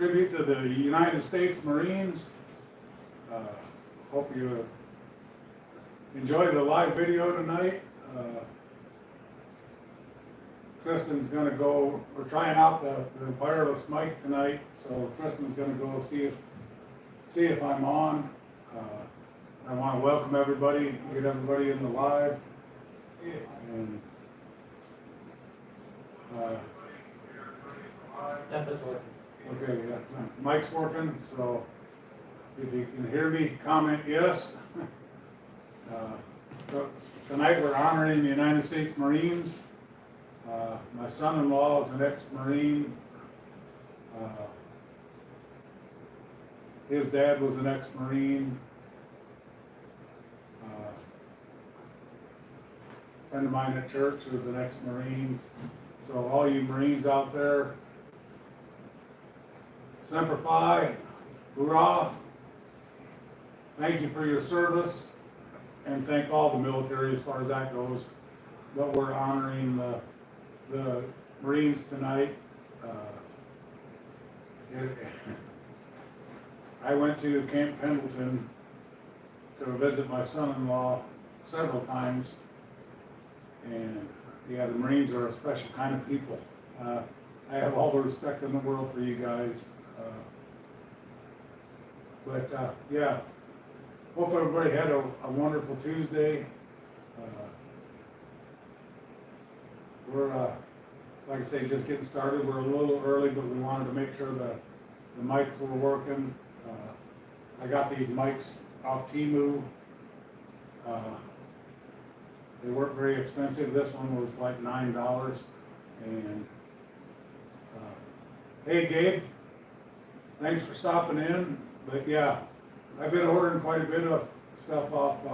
Tribute to the United States Marines. Hope you enjoy the live video tonight. Tristan's gonna go, we're trying out the wireless mic tonight, so Tristan's gonna go see if I'm on. I want to welcome everybody, get everybody in the live. And Yep, it's working. okay, yeah, mic's working, so if you can hear me, comment yes. Tonight we're honoring the United States Marines. My son-in-law is an ex-Marine. His dad was an ex-Marine. A friend of mine at church was an ex-Marine. So all you Marines out there, Semper Fi, hoorah! Thank you for your service, and thank all the military as far as that goes. But we're honoring the Marines tonight. I went to Camp Pendleton to visit my son-in-law several times, and yeah, the Marines are a special kind of people. I have all the respect in the world for you guys. Yeah, hope everybody had a wonderful Tuesday. We're, like I say, just getting started. We're a little early, but we wanted to make sure the mics were working. I got these mics off Temu. They weren't very expensive. This one was like $9. And hey, Gabe, thanks for stopping in. But yeah, I've been ordering quite a bit of stuff off.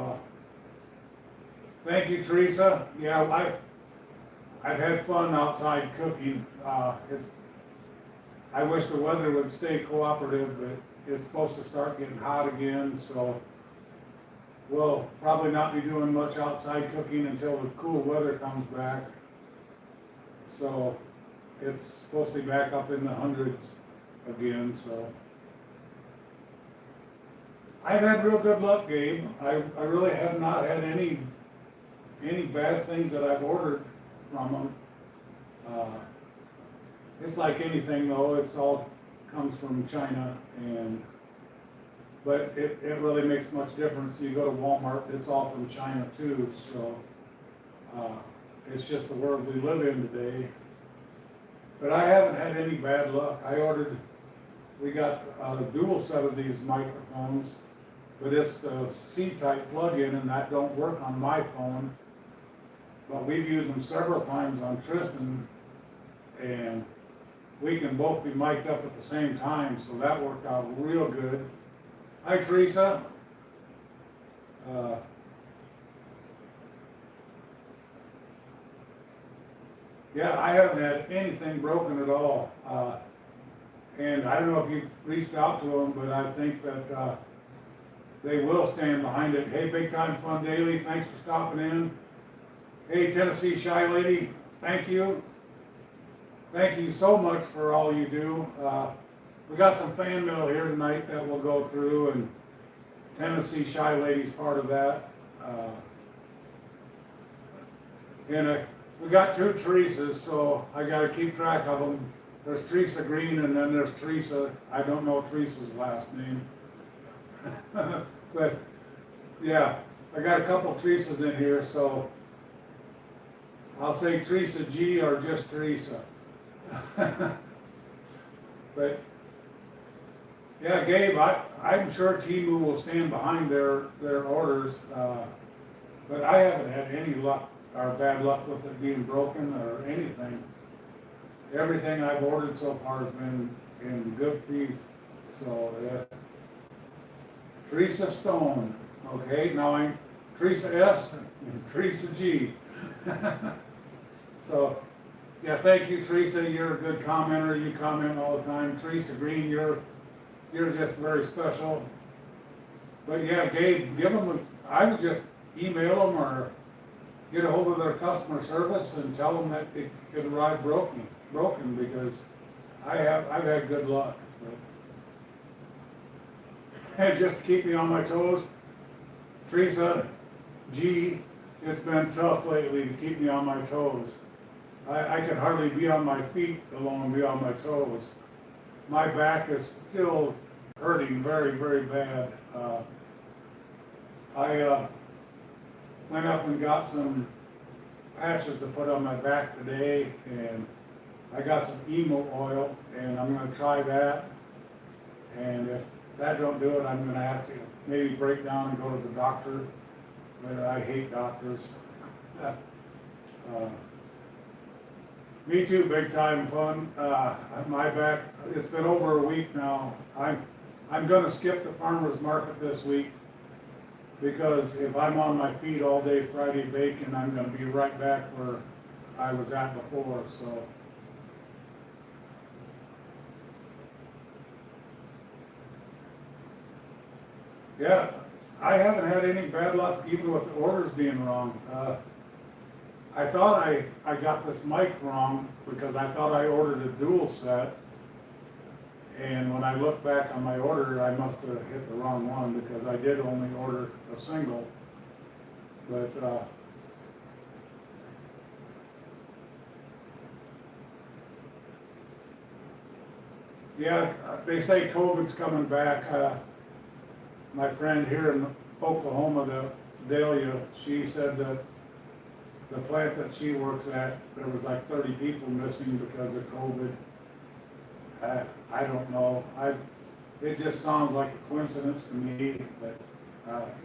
Thank you, Teresa. Yeah, I've had fun outside cooking. I wish the weather would stay cooperative, but it's supposed to start getting hot again, so we'll probably not be doing much outside cooking until the cool weather comes back. So it's supposed to be back up in the hundreds again, so. I've had real good luck, Gabe. I really have not had any bad things that I've ordered from them. It's like anything though, it's all comes from China, but it really makes much difference. You go to Walmart, it's all from China too, so it's just the world we live in today. But I haven't had any bad luck. We got a dual set of these microphones, but it's the C-type plug-in, and that don't work on my phone. But we've used them several times on Tristan, and we can both be mic'd up at the same time, so that worked out real good. Hi, Teresa. Yeah, I haven't had anything broken at all. And I don't know if you've reached out to them, but I think that they will stand behind it. Hey, Big Time Fun Daily, thanks for stopping in. Hey, Tennessee Shy Lady, thank you. Thank you so much for all you do. We got some fan mail here tonight that we'll go through, and Tennessee Shy Lady's part of that. We got two Teresas, so I got to keep track of them. There's Teresa Green, and then there's Teresa. I don't know Teresa's last name. But yeah, I got a couple Teresas in here, so I'll say Teresa G or just Teresa. But yeah, Gabe, I'm sure Temu will stand behind their orders, but I haven't had any luck or bad luck with it being broken or anything. Everything I've ordered so far has been in good peace. So yeah. Teresa Stone, okay, now I'm Teresa S and Teresa G. So yeah, thank you, Teresa. You're a good commenter. You comment all the time. Teresa Green, you're just very special. But yeah, Gabe, I would just email them or get a hold of their customer service and tell them that it could arrive broken because I've had good luck. And just to keep me on my toes, Teresa G, it's been tough lately to keep me on my toes. I can hardly be on my feet, let alone be on my toes. My back is still hurting very, very bad. I went up and got some patches to put on my back today, and I got some emo oil, and I'm going to try that. And if that don't do it, I'm going to have to maybe break down and go to the doctor. But I hate doctors. Me too, big time fun. My back, it's been over a week now. I'm going to skip the farmer's market this week, because if I'm on my feet all day Friday baking, I'm going to be right back where I was at before. So yeah, I haven't had any bad luck even with the orders being wrong. I thought I got this mic wrong because I thought I ordered a dual set, and when I look back on my order, I must have hit the wrong one, because I did only order a single. But yeah, they say COVID's coming back. My friend here in Oklahoma, Delia, she said that the plant that she works at, there was like 30 people missing because of COVID. I don't know. It just sounds like a coincidence to me, but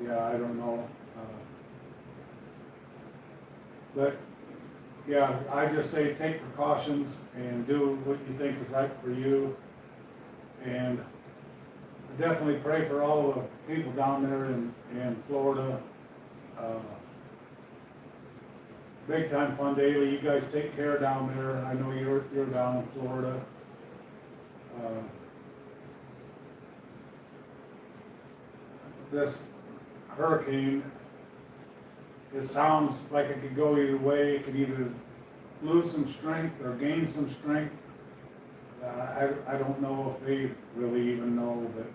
yeah, I don't know. But yeah, I just say take precautions and do what you think is right for you. And definitely pray for all the people down there in Florida. Big time fun daily. You guys take care down there. I know you're down in Florida. This hurricane, it sounds like it could go either way. It could either lose some strength or gain some strength. I don't know if they really even know, but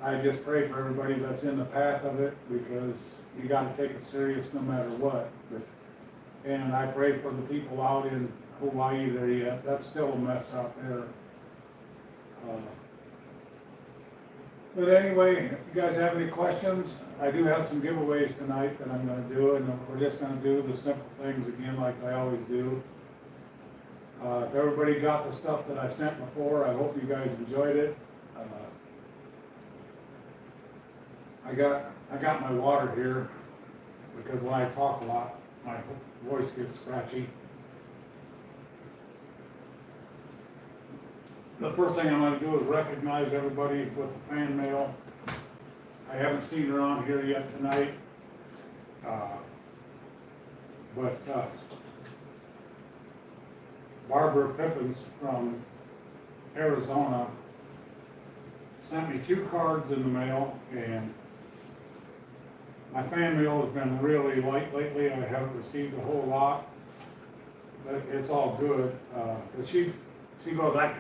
I just pray for everybody that's in the path of it, because you got to take it serious no matter what. And I pray for the people out in Hawaii there yet. That's still a mess out there. But anyway, if you guys have any questions, I do have some giveaways tonight that I'm going to do, and we're just going to do the simple things again like I always do. If everybody got the stuff that I sent before, I hope you guys enjoyed it. I got my water here, because when I talk a lot, my voice gets scratchy. The first thing I'm going to do is recognize everybody with the fan mail. I haven't seen her on here yet tonight, but Barbara Pippins from Arizona sent me 2 cards in the mail, and my fan mail has been really light lately. I haven't received a whole lot, but it's all good. But she goes, I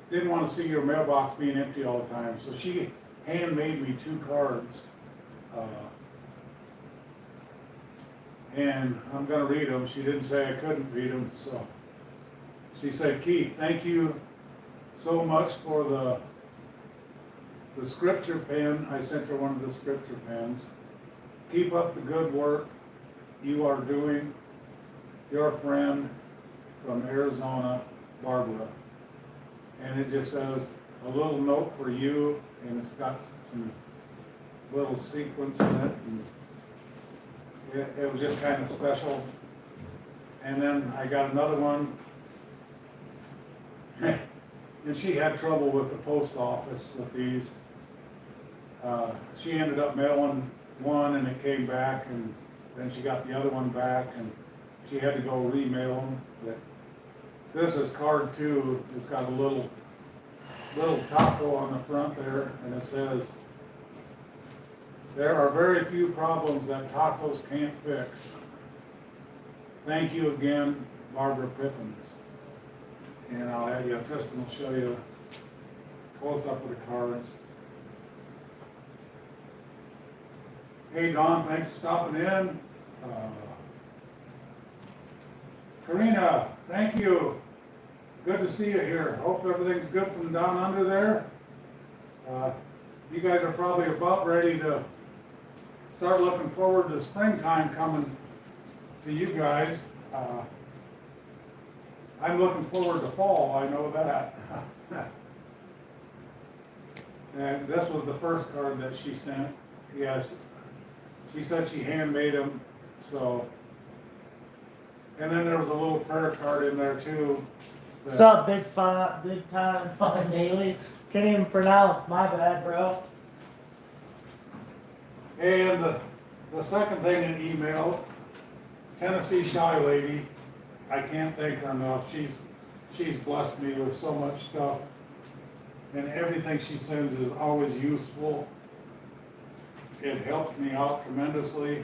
didn't want to see your mailbox being empty all the time, so she handmade me 2 cards, and I'm going to read them. She didn't say I couldn't read them, so she said, Keith, thank you so much for the scripture pen. I sent her one of the scripture pens. Keep up the good work you are doing. Your friend from Arizona, Barbara. And it just says a little note for you, and it's got some little sequence in it. And it was just kind of special. And then I got another one. And she had trouble with the post office with these. She ended up mailing one, and it came back, and then she got the other one back, and she had to go remail them. But this is card 2. It's got a little taco on the front there, and it says, there are very few problems that tacos can't fix. Thank you again, Barbara Pippins. And I'll have you, Tristan will show you close up of the cards. Hey Don, thanks for stopping in. Karina, thank you. Good to see you here. Hope everything's good from down under there. You guys are probably about ready to start looking forward to springtime coming to you guys. I'm looking forward to fall, I know that. And this was the first card that she sent. Yes, she said she handmade them, so. And then there was a little prayer card in there too. What's up, big time fun daily? Can't even pronounce, my bad, bro. And the second thing in email, Tennessee Shy Lady, I can't thank her enough. She's blessed me with so much stuff, and everything she sends is always useful. It helps me out tremendously.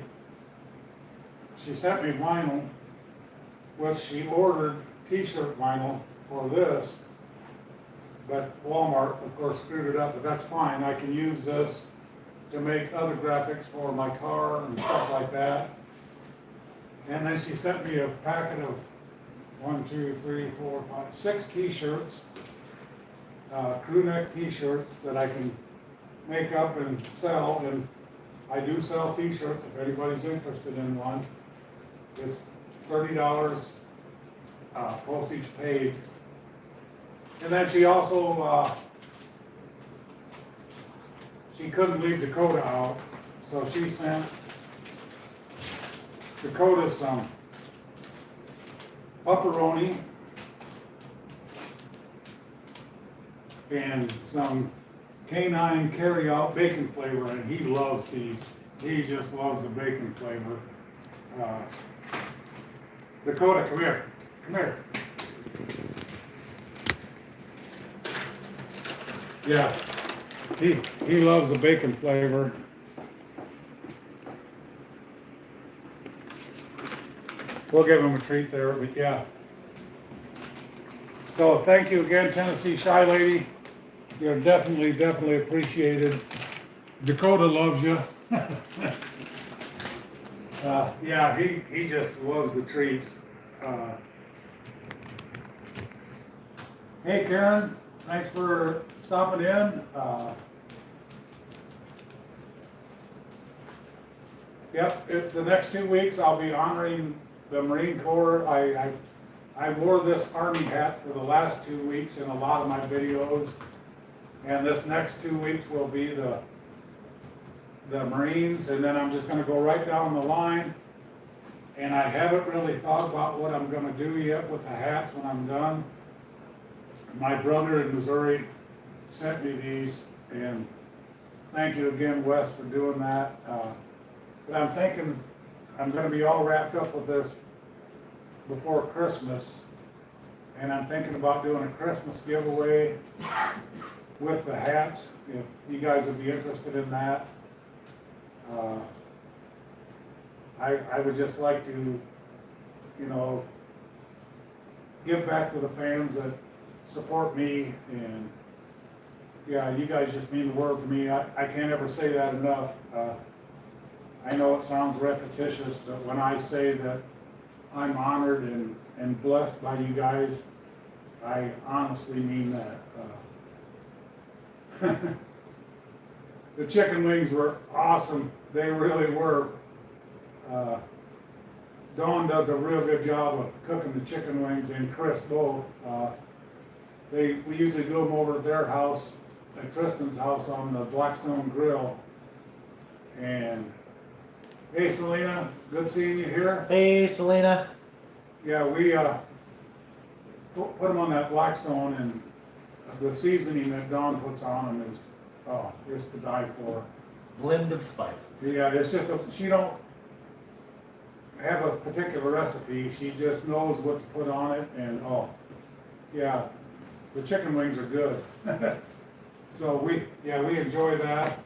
She sent me vinyl, which she ordered t-shirt vinyl for this, but Walmart, of course, screwed it up, but that's fine. I can use this to make other graphics for my car and stuff like that. And then she sent me a packet of 6 t-shirts, crew neck t-shirts that I can make up and sell. And I do sell t-shirts if anybody's interested in one. It's $30, postage paid. And then she also, she couldn't leave Dakota out, so she sent Dakota some pepperoni and some canine carry-out bacon flavor, and he loves these. He just loves the bacon flavor. Dakota, come here. Come here. Yeah, he loves the bacon flavor. We'll give him a treat there, but yeah. So thank you again, Tennessee Shy Lady. You're definitely appreciated. Dakota loves you. Yeah, he just loves the treats. Hey Karen, thanks for stopping in. Yep, the next 2 weeks I'll be honoring the Marine Corps. I wore this Army hat for the last 2 weeks in a lot of my videos, and this next 2 weeks will be the Marines, and then I'm just going to go right down the line. And I haven't really thought about what I'm going to do yet with the hats when I'm done. My brother in Missouri sent me these, and thank you again, Wes, for doing that. But I'm thinking I'm going to be all wrapped up with this before Christmas, and I'm thinking about doing a Christmas giveaway with the hats, if you guys would be interested in that. I would just like to, give back to the fans that support me, and yeah, you guys just mean the world to me. I can't ever say that enough. I know it sounds repetitious, but when I say that I'm honored and blessed by you guys, I honestly mean that. The chicken wings were awesome. They really were. Dawn does a real good job of cooking the chicken wings, and Chris both. We usually do them over at their house, at Tristan's house on the Blackstone Grill. And hey Selena, good seeing you here. Hey Selena. Yeah, we put them on that Blackstone, and the seasoning that Dawn puts on them is to die for. Blend of spices. Yeah, it's just she don't have a particular recipe. She just knows what to put on it, and yeah, the chicken wings are good. So we enjoy that.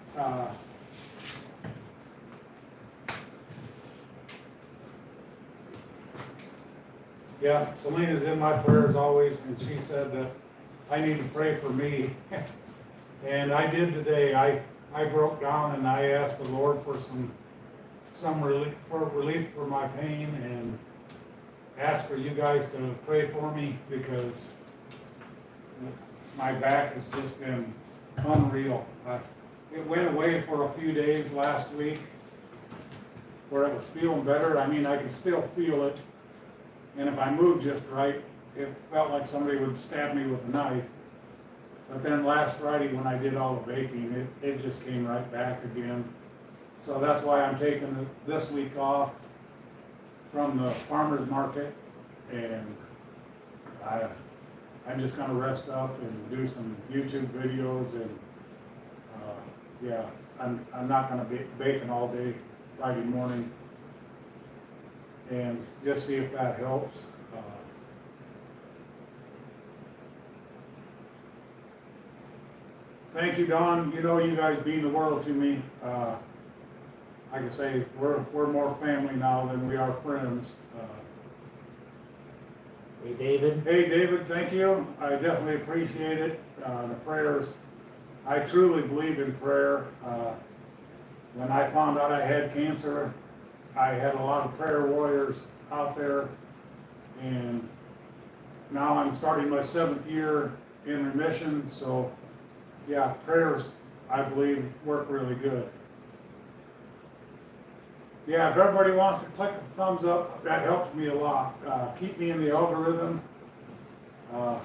Yeah, Selena's in my prayers always, and she said that I need to pray for me. And I did today. I broke down and I asked the Lord for some relief for my pain, and asked for you guys to pray for me, because my back has just been unreal. It went away for a few days last week where it was feeling better. I mean, I could still feel it. And if I moved just right, it felt like somebody would stab me with a knife. But then last Friday when I did all the baking, it just came right back again. So that's why I'm taking this week off from the farmer's market, and I'm just gonna rest up and do some YouTube videos, and yeah, I'm not gonna be baking all day Friday morning, and just see if that helps. Thank you, Don. You know, you guys mean the world to me. Like I say, we're more family now than we are friends. Hey, David. Hey, David, thank you. I definitely appreciate it. The prayers, I truly believe in prayer. When I found out I had cancer, I had a lot of prayer warriors out there, and now I'm starting my 7th year in remission. So yeah, prayers, I believe, work really good. Yeah, if everybody wants to click the thumbs up, that helps me a lot. Keep me in the algorithm. I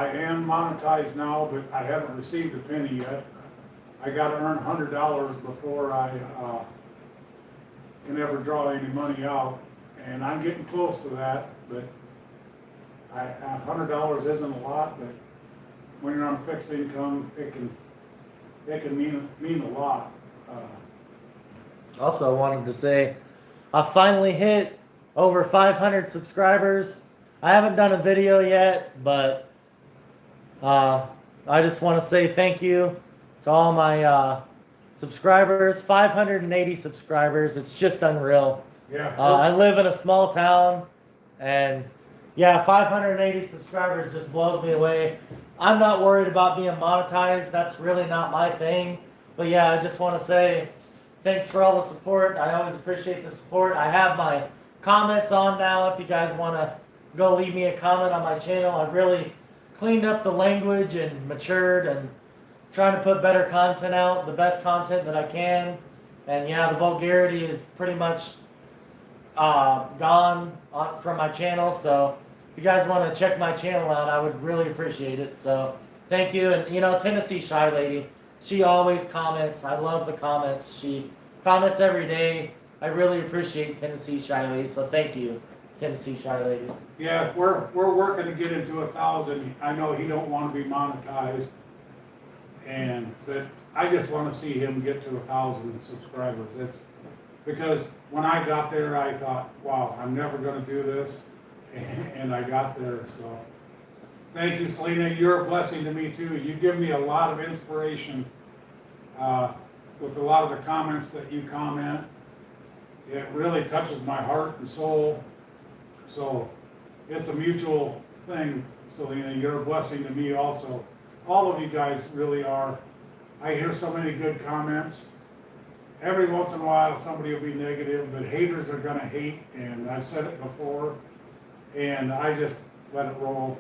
am monetized now, but I haven't received a penny yet. I got to earn $100 before I can ever draw any money out, and I'm getting close to that. But $100 isn't a lot, but when you're on fixed income, it can mean a lot. Also wanted to say, I finally hit over 500 subscribers. I haven't done a video yet, but I just want to say thank you to all my subscribers. 580 subscribers. It's just unreal. Yeah. I live in a small town, and yeah, 580 subscribers just blows me away. I'm not worried about being monetized. That's really not my thing. But yeah, I just want to say thanks for all the support. I always appreciate the support. I have my comments on now. If you guys want to go leave me a comment on my channel, I've really cleaned up the language and matured and trying to put better content out, the best content that I can. And yeah, the vulgarity is pretty much gone from my channel. So if you guys want to check my channel out, I would really appreciate it. So thank you. And you know, Tennessee Shy Lady, she always comments. I love the comments. She comments every day. I really appreciate Tennessee Shy Lady. So thank you, Tennessee Shy Lady. Yeah, we're working to get into 1,000. I know he don't want to be monetized, but I just want to see him get to 1,000 subscribers. It's because when I got there, I thought, wow, I'm never going to do this, and I got there. So thank you, Selena. You're a blessing to me too. You give me a lot of inspiration with a lot of the comments that you comment. It really touches my heart and soul. So it's a mutual thing, Selena. You're a blessing to me also. All of you guys really are. I hear so many good comments. Every once in a while somebody will be negative, but haters are going to hate, and I've said it before, and I just let it roll.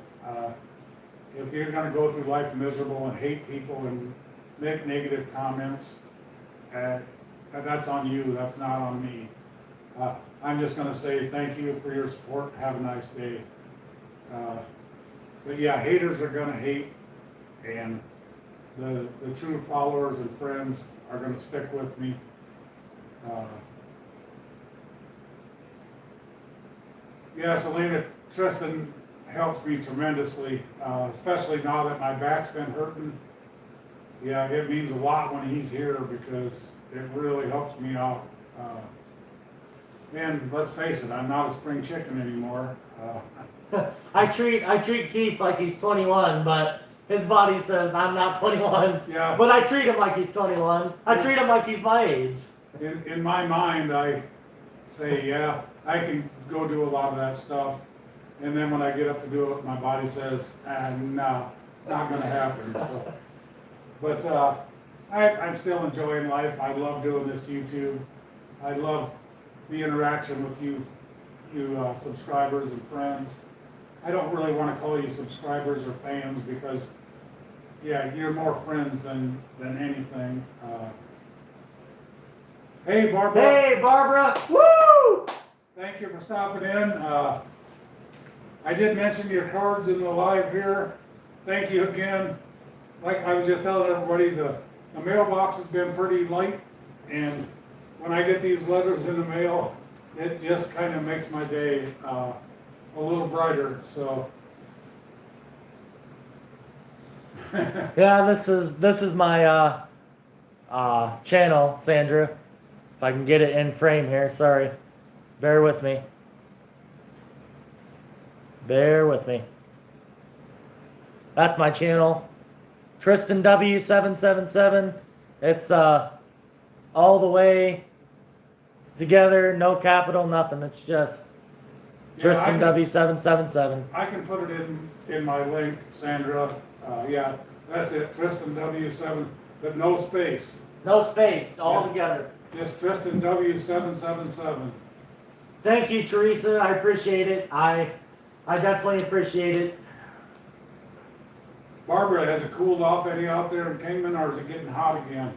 If you're going to go through life miserable and hate people and make negative comments, that's on you. That's not on me. I'm just going to say thank you for your support. Have a nice day. But yeah, haters are going to hate, and the true followers and friends are going to stick with me. Yeah, Selena, Tristan helps me tremendously, especially now that my back's been hurting. Yeah, it means a lot when he's here because it really helps me out. And let's face it, I'm not a spring chicken anymore. I treat Keith like he's 21, but his body says I'm not 21. Yeah. But I treat him like he's 21. I treat him like he's my age. In my mind, I say, yeah, I can go do a lot of that stuff. And then when I get up to do it, my body says, no, not gonna happen, so. But, I'm still enjoying life. I love doing this YouTube. I love the interaction with you subscribers and friends. I don't really wanna call you subscribers or fans because, yeah, you're more friends than anything. Hey, Barbara. Hey, Barbara! Woo! Thank you for stopping in. I did mention your cards in the live here. Thank you again. Like I was just telling everybody, the mailbox has been pretty light, and when I get these letters in the mail, it just kind of makes my day a little brighter. So. Yeah, this is my channel, Sandra. If I can get it in frame here, sorry. Bear with me. Bear with me. That's my channel. Tristan W777. It's all the way together, no capital, nothing. It's just Tristan W777. I can put it in my link, Sandra. Yeah, that's it. Tristan W7, but no space. No space, all Yeah. together. Just Tristan W777. Thank you, Teresa. I appreciate it. I definitely appreciate it. Barbara, has it cooled off any out there in Kingman, or is it getting hot again?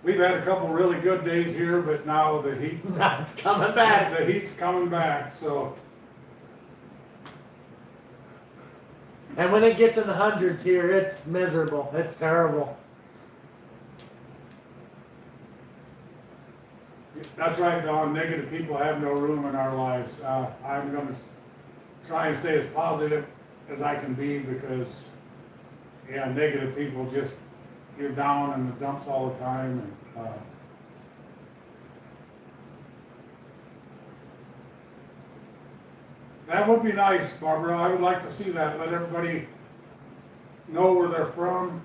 We've had a couple really good days here, but now the heat's It's coming back. the heat's coming back. So And when it gets in the hundreds here, it's miserable. It's terrible. that's right, Don. Negative people have no room in our lives. I'm going to try and stay as positive as I can be because, yeah, negative people just, you're down in the dumps all the time. And that would be nice, Barbara. I would like to see that. Let everybody know where they're from.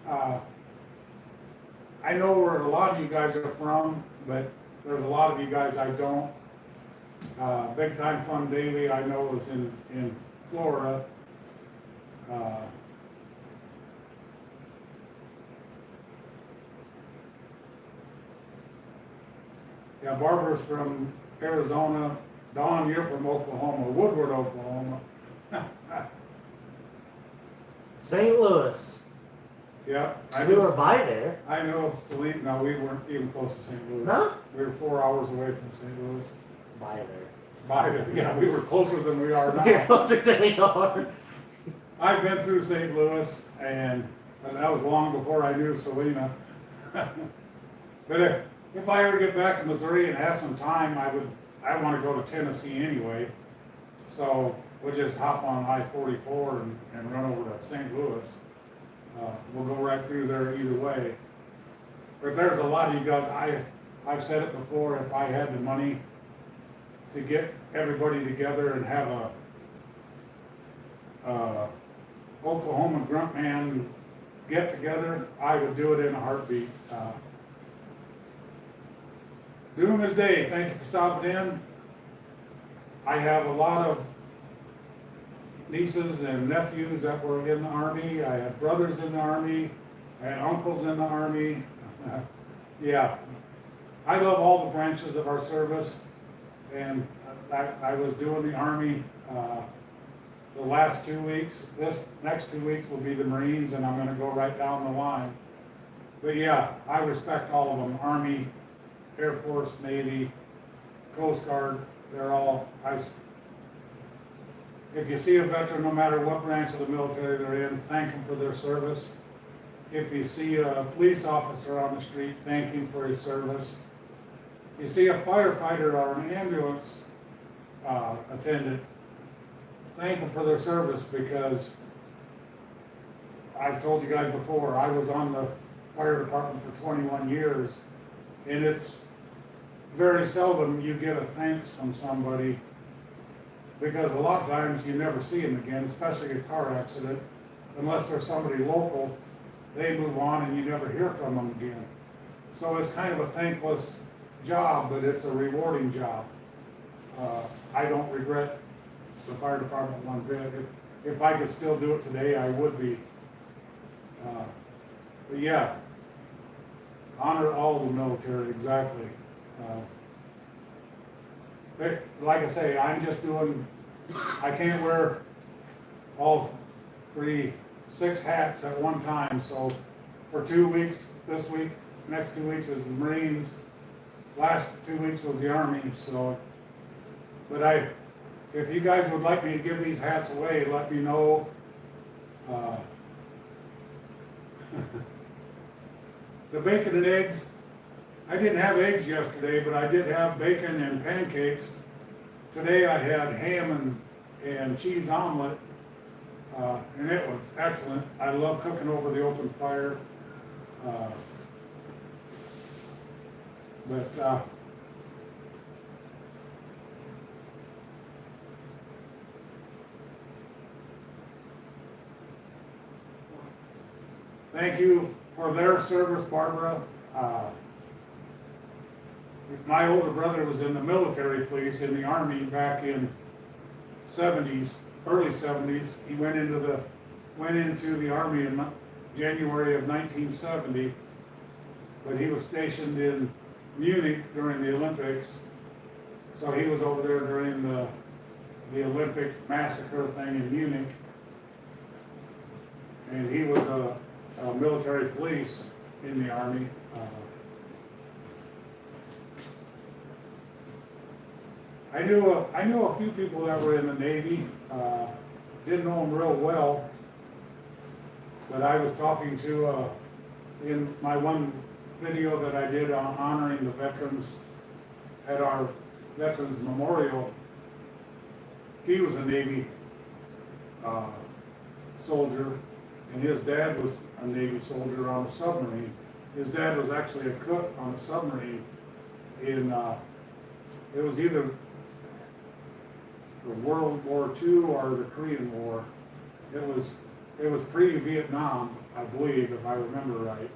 I know where a lot of you guys are from, but there's a lot of you guys I don't. Big Time Fun Daily, I know, is in Florida. Yeah, Barbara's from Arizona. Don, you're from Oklahoma, Woodward, Oklahoma. St. Louis. Yep. We were by there. I know Selena. No, we weren't even close to St. Louis. No? We were 4 hours away from St. Louis. By there. By there. Yeah, we were closer than we are now. We're closer than we are. I've been through St. Louis, and that was long before I knew Selena. But if I ever get back to Missouri and have some time, I want to go to Tennessee anyway. So we'll just hop on I-44 and run over to St. Louis. We'll go right through there either way. But there's a lot of you guys, I've said it before, if I had the money to get everybody together and have a Oklahoma Gruntman get together, I would do it in a heartbeat. Doom is day. Thank you for stopping in. I have a lot of nieces and nephews that were in the Army. I had brothers in the Army. I had uncles in the Army. Yeah, I love all the branches of our service, and I was doing the Army the last 2 weeks. This next 2 weeks will be the Marines, and I'm going to go right down the line. But yeah, I respect all of them. Army, Air Force, Navy, Coast Guard, they're all, if you see a veteran, no matter what branch of the military they're in, thank them for their service. If you see a police officer on the street, thank him for his service. If you see a firefighter or an ambulance attendant, thank them for their service, because I've told you guys before, I was on the fire department for 21 years, and it's very seldom you get a thanks from somebody, because a lot of times you never see them again, especially a car accident. Unless there's somebody local, they move on and you never hear from them again. So it's kind of a thankless job, but it's a rewarding job. I don't regret the fire department one bit. if I could still do it today, I would be. But yeah, honor all the military, exactly. Like I say, I'm just doing, I can't wear all 6 hats at one time, so for 2 weeks, this week, next 2 weeks is the Marines, last 2 weeks was the Army, so, but if you guys would like me to give these hats away, let me know. The bacon and eggs, I didn't have eggs yesterday, but I did have bacon and pancakes. Today I had ham and cheese omelet, and it was excellent. I love cooking over the open fire. Thank you for their service, Barbara. My older brother was in the military police in the Army back in early 70s. He went into the Army in January of 1970, but he was stationed in Munich during the Olympics. So he was over there during the Olympic massacre thing in Munich, and he was a military police in the Army. I knew a few people that were in the Navy. Didn't know them real well, but I was talking to in my one video that I did on honoring the veterans at our Veterans Memorial. He was a Navy soldier, and his dad was a Navy soldier on a submarine. His dad was actually a cook on a submarine in, it was either the World War II or the Korean War. It was pre-Vietnam, I believe, if I remember right.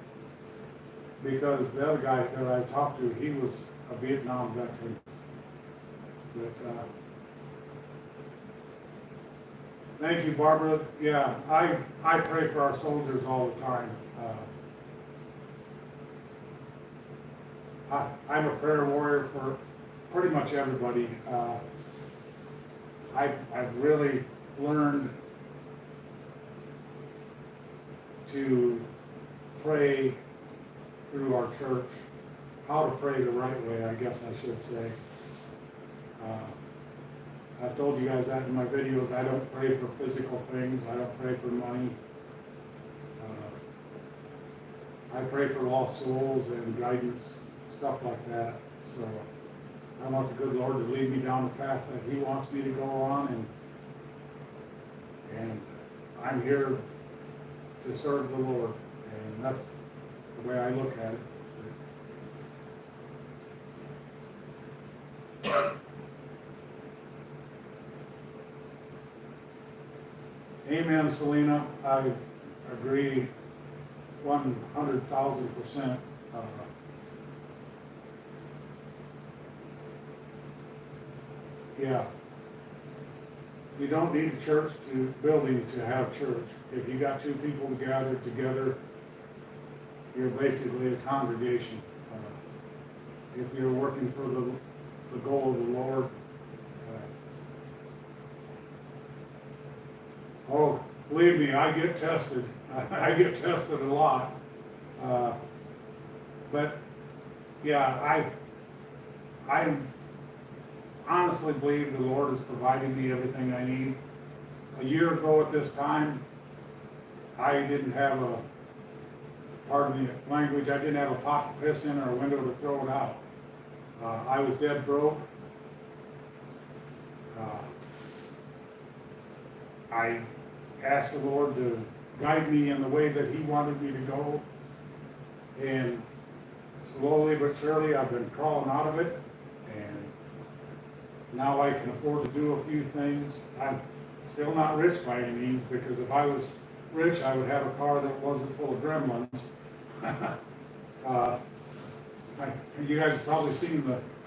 Because the other guy that I talked to, he was a Vietnam veteran. But thank you, Barbara. Yeah, I pray for our soldiers all the time. I'm a prayer warrior for pretty much everybody. I've really learned to pray through our church, how to pray the right way, I guess I should say. I've told you guys that in my videos. I don't pray for physical things. I don't pray for money. I pray for lost souls and guidance, stuff like that. So I want the good Lord to lead me down the path that He wants me to go on, and I'm here to serve the Lord, and that's the way I look at it. Amen, Selena. I agree 100,000%. Yeah. You don't need a church building to have church. If you got two people gathered together, you're basically a congregation. If you're working for the goal of the Lord, oh, believe me, I get tested. I get tested a lot. But yeah, I honestly believe the Lord is providing me everything I need. A year ago at this time, I didn't have pardon the language, I didn't have a pot to piss in or a window to throw it out. I was dead broke. I asked the Lord to guide me in the way that He wanted me to go, and slowly but surely I've been crawling out of it, and now I can afford to do a few things. I'm still not rich by any means, because if I was rich, I would have a car that wasn't full of gremlins. You guys have probably seen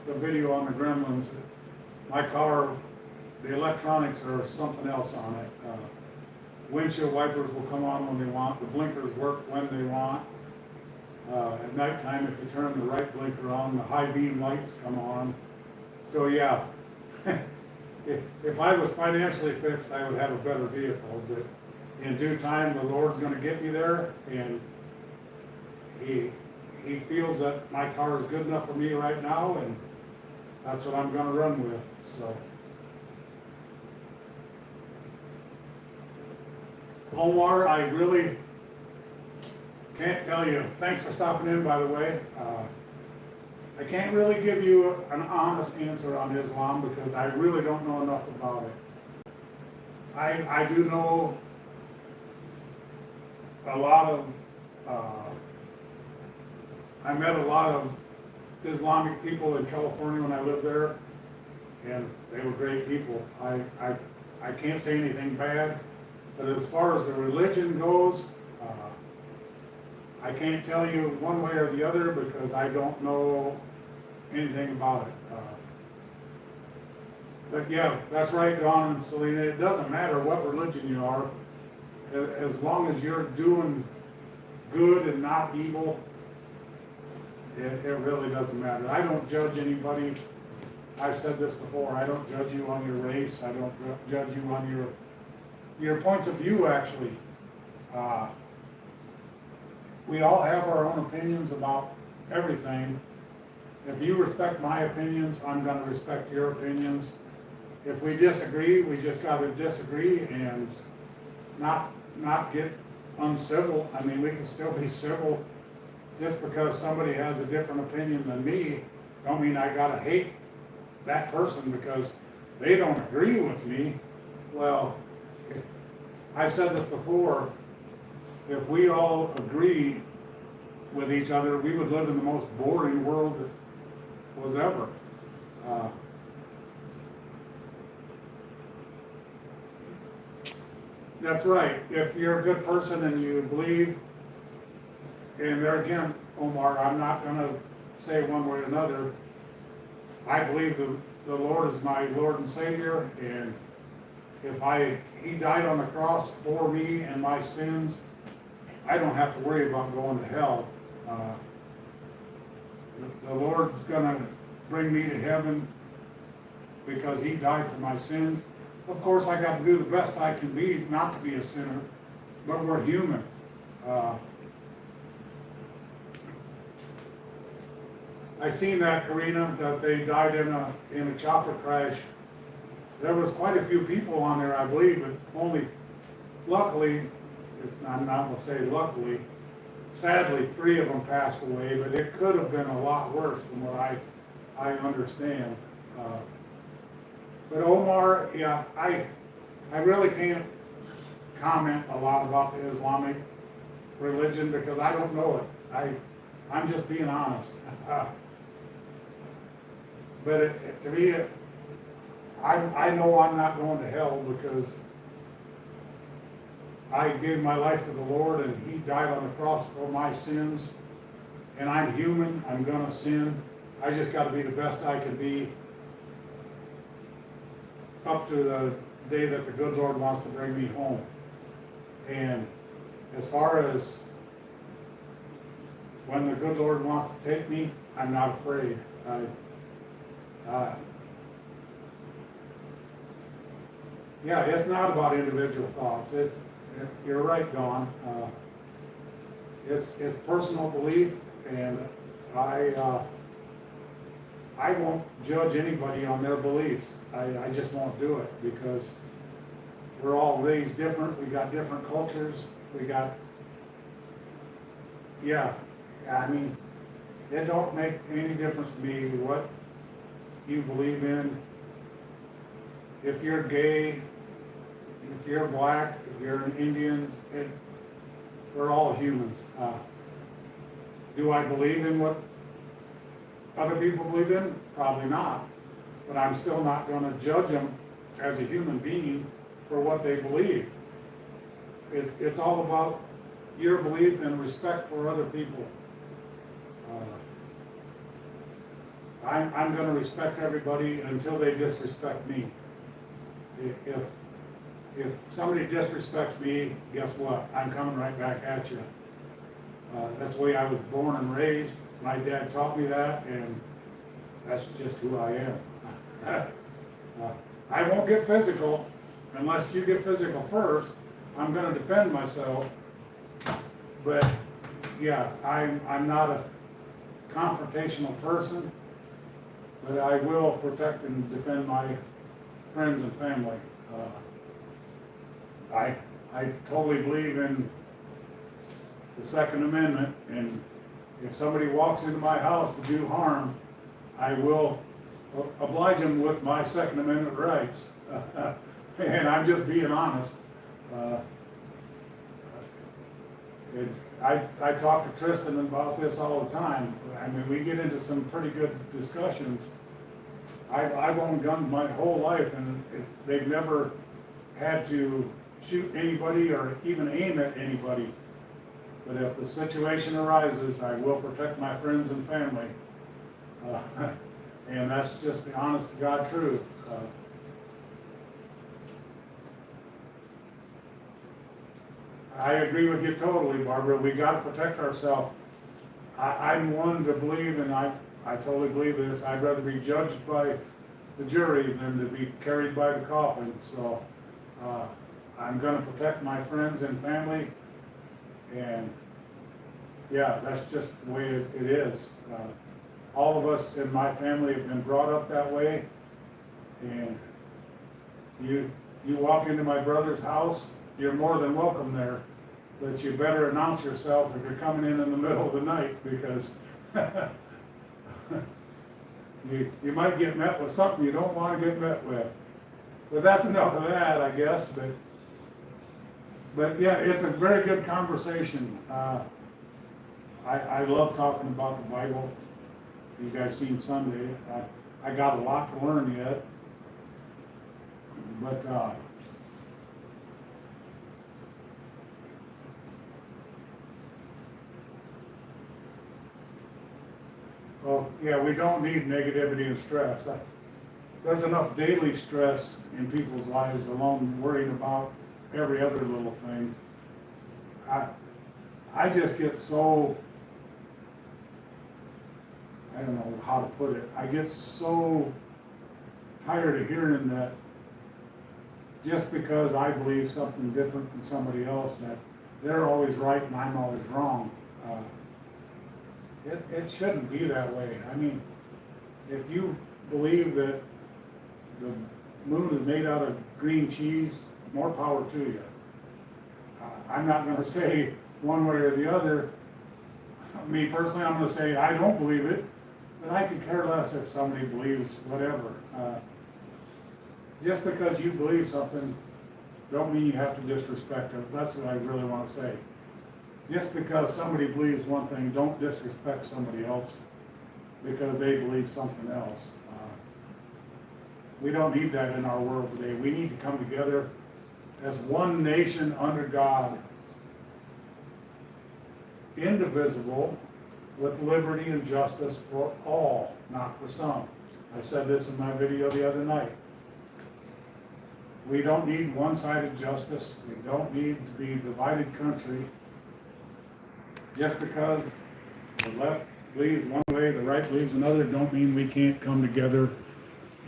the video on the gremlins. My car, the electronics are something else on it. windshield wipers will come on when they want, the blinkers work when they want. At nighttime, if you turn the right blinker on, the high beam lights come on. So yeah, if I was financially fixed, I would have a better vehicle, but in due time, the Lord's gonna get me there, and He feels that my car is good enough for me right now, and that's what I'm gonna run with, so. Omar, I really can't tell you, thanks for stopping in, by the way. I can't really give you an honest answer on Islam because I really don't know enough about it. I do know a lot of, I met a lot of Islamic people in California when I lived there, and they were great people. I can't say anything bad, but as far as the religion goes, I can't tell you one way or the other because I don't know anything about it. But yeah, that's right, Don and Selena. It doesn't matter what religion you are, as long as you're doing good and not evil. It really doesn't matter. I don't judge anybody. I've said this before. I don't judge you on your race. I don't judge you on your points of view, actually. We all have our own opinions about everything. If you respect my opinions, I'm going to respect your opinions. If we disagree, we just got to disagree and not get uncivil. I mean, we can still be civil. Just because somebody has a different opinion than me, don't mean I gotta hate that person because they don't agree with me. Well, I've said this before, if we all agree with each other, we would live in the most boring world that was ever. That's right. If you're a good person and you believe, and there again, Omar, I'm not going to say one way or another. I believe the Lord is my Lord and Savior, and if He died on the cross for me and my sins, I don't have to worry about going to hell. The Lord's going to bring me to heaven because He died for my sins. Of course, I got to do the best I can be not to be a sinner, but we're human. I seen that, Karina, that they died in a chopper crash. There was quite a few people on there, I believe, but only, luckily, I'm not going to say luckily, sadly, 3 of them passed away, but it could have been a lot worse from what I understand. But Omar, yeah, I really can't comment a lot about the Islamic religion because I don't know it. I'm just being honest. But to me, I know I'm not going to hell because I gave my life to the Lord and He died on the cross for my sins. And I'm human, I'm going to sin. I just got to be the best I can be up to the day that the good Lord wants to bring me home. And as far as when the good Lord wants to take me, I'm not afraid. Yeah, it's not about individual thoughts. You're right, Don. It's personal belief, and I won't judge anybody on their beliefs. I just won't do it because we're all raised different. We got different cultures. I mean, it don't make any difference to me what you believe in. If you're gay, if you're black, if you're an Indian, we're all humans. Do I believe in what other people believe in? Probably not. But I'm still not going to judge them as a human being for what they believe. It's all about your belief and respect for other people. I'm going to respect everybody until they disrespect me. if somebody disrespects me, guess what? I'm coming right back at you. That's the way I was born and raised. My dad taught me that, and that's just who I am. I won't get physical unless you get physical first. I'm going to defend myself, but yeah, I'm not a confrontational person, but I will protect and defend my friends and family. I totally believe in the Second Amendment, and if somebody walks into my house to do harm, I will oblige them with my Second Amendment rights. And I'm just being honest. And I talk to Tristan about this all the time. I mean, we get into some pretty good discussions. I've owned guns my whole life, and they've never had to shoot anybody or even aim at anybody. But if the situation arises, I will protect my friends and family. And that's just the honest to God truth. I agree with you totally, Barbara. We got to protect ourselves. I'm one to believe, and I totally believe this, I'd rather be judged by the jury than to be carried by the coffin. So I'm going to protect my friends and family. And yeah, that's just the way it is. All of us in my family have been brought up that way. And you walk into my brother's house, you're more than welcome there, but you better announce yourself if you're coming in the middle of the night, because you might get met with something you don't want to get met with. But that's enough of that, I guess. But yeah, it's a very good conversation. I love talking about the Bible. You guys seen Sunday. I got a lot to learn yet. But well, yeah, we don't need negativity and stress. There's enough daily stress in people's lives alone worrying about every other little thing. I just get so, I don't know how to put it, I get so tired of hearing that just because I believe something different than somebody else, that they're always right and I'm always wrong. It shouldn't be that way. I mean, if you believe that the moon is made out of green cheese, more power to you. I'm not going to say one way or the other. Me personally, I'm going to say I don't believe it, but I could care less if somebody believes whatever. Just because you believe something, don't mean you have to disrespect it. That's what I really want to say. Just because somebody believes one thing, don't disrespect somebody else because they believe something else. We don't need that in our world today. We need to come together as one nation under God, indivisible, with liberty and justice for all, not for some. I said this in my video the other night. We don't need one-sided justice. We don't need to be a divided country. Just because the left believes one way, the right believes another, don't mean we can't come together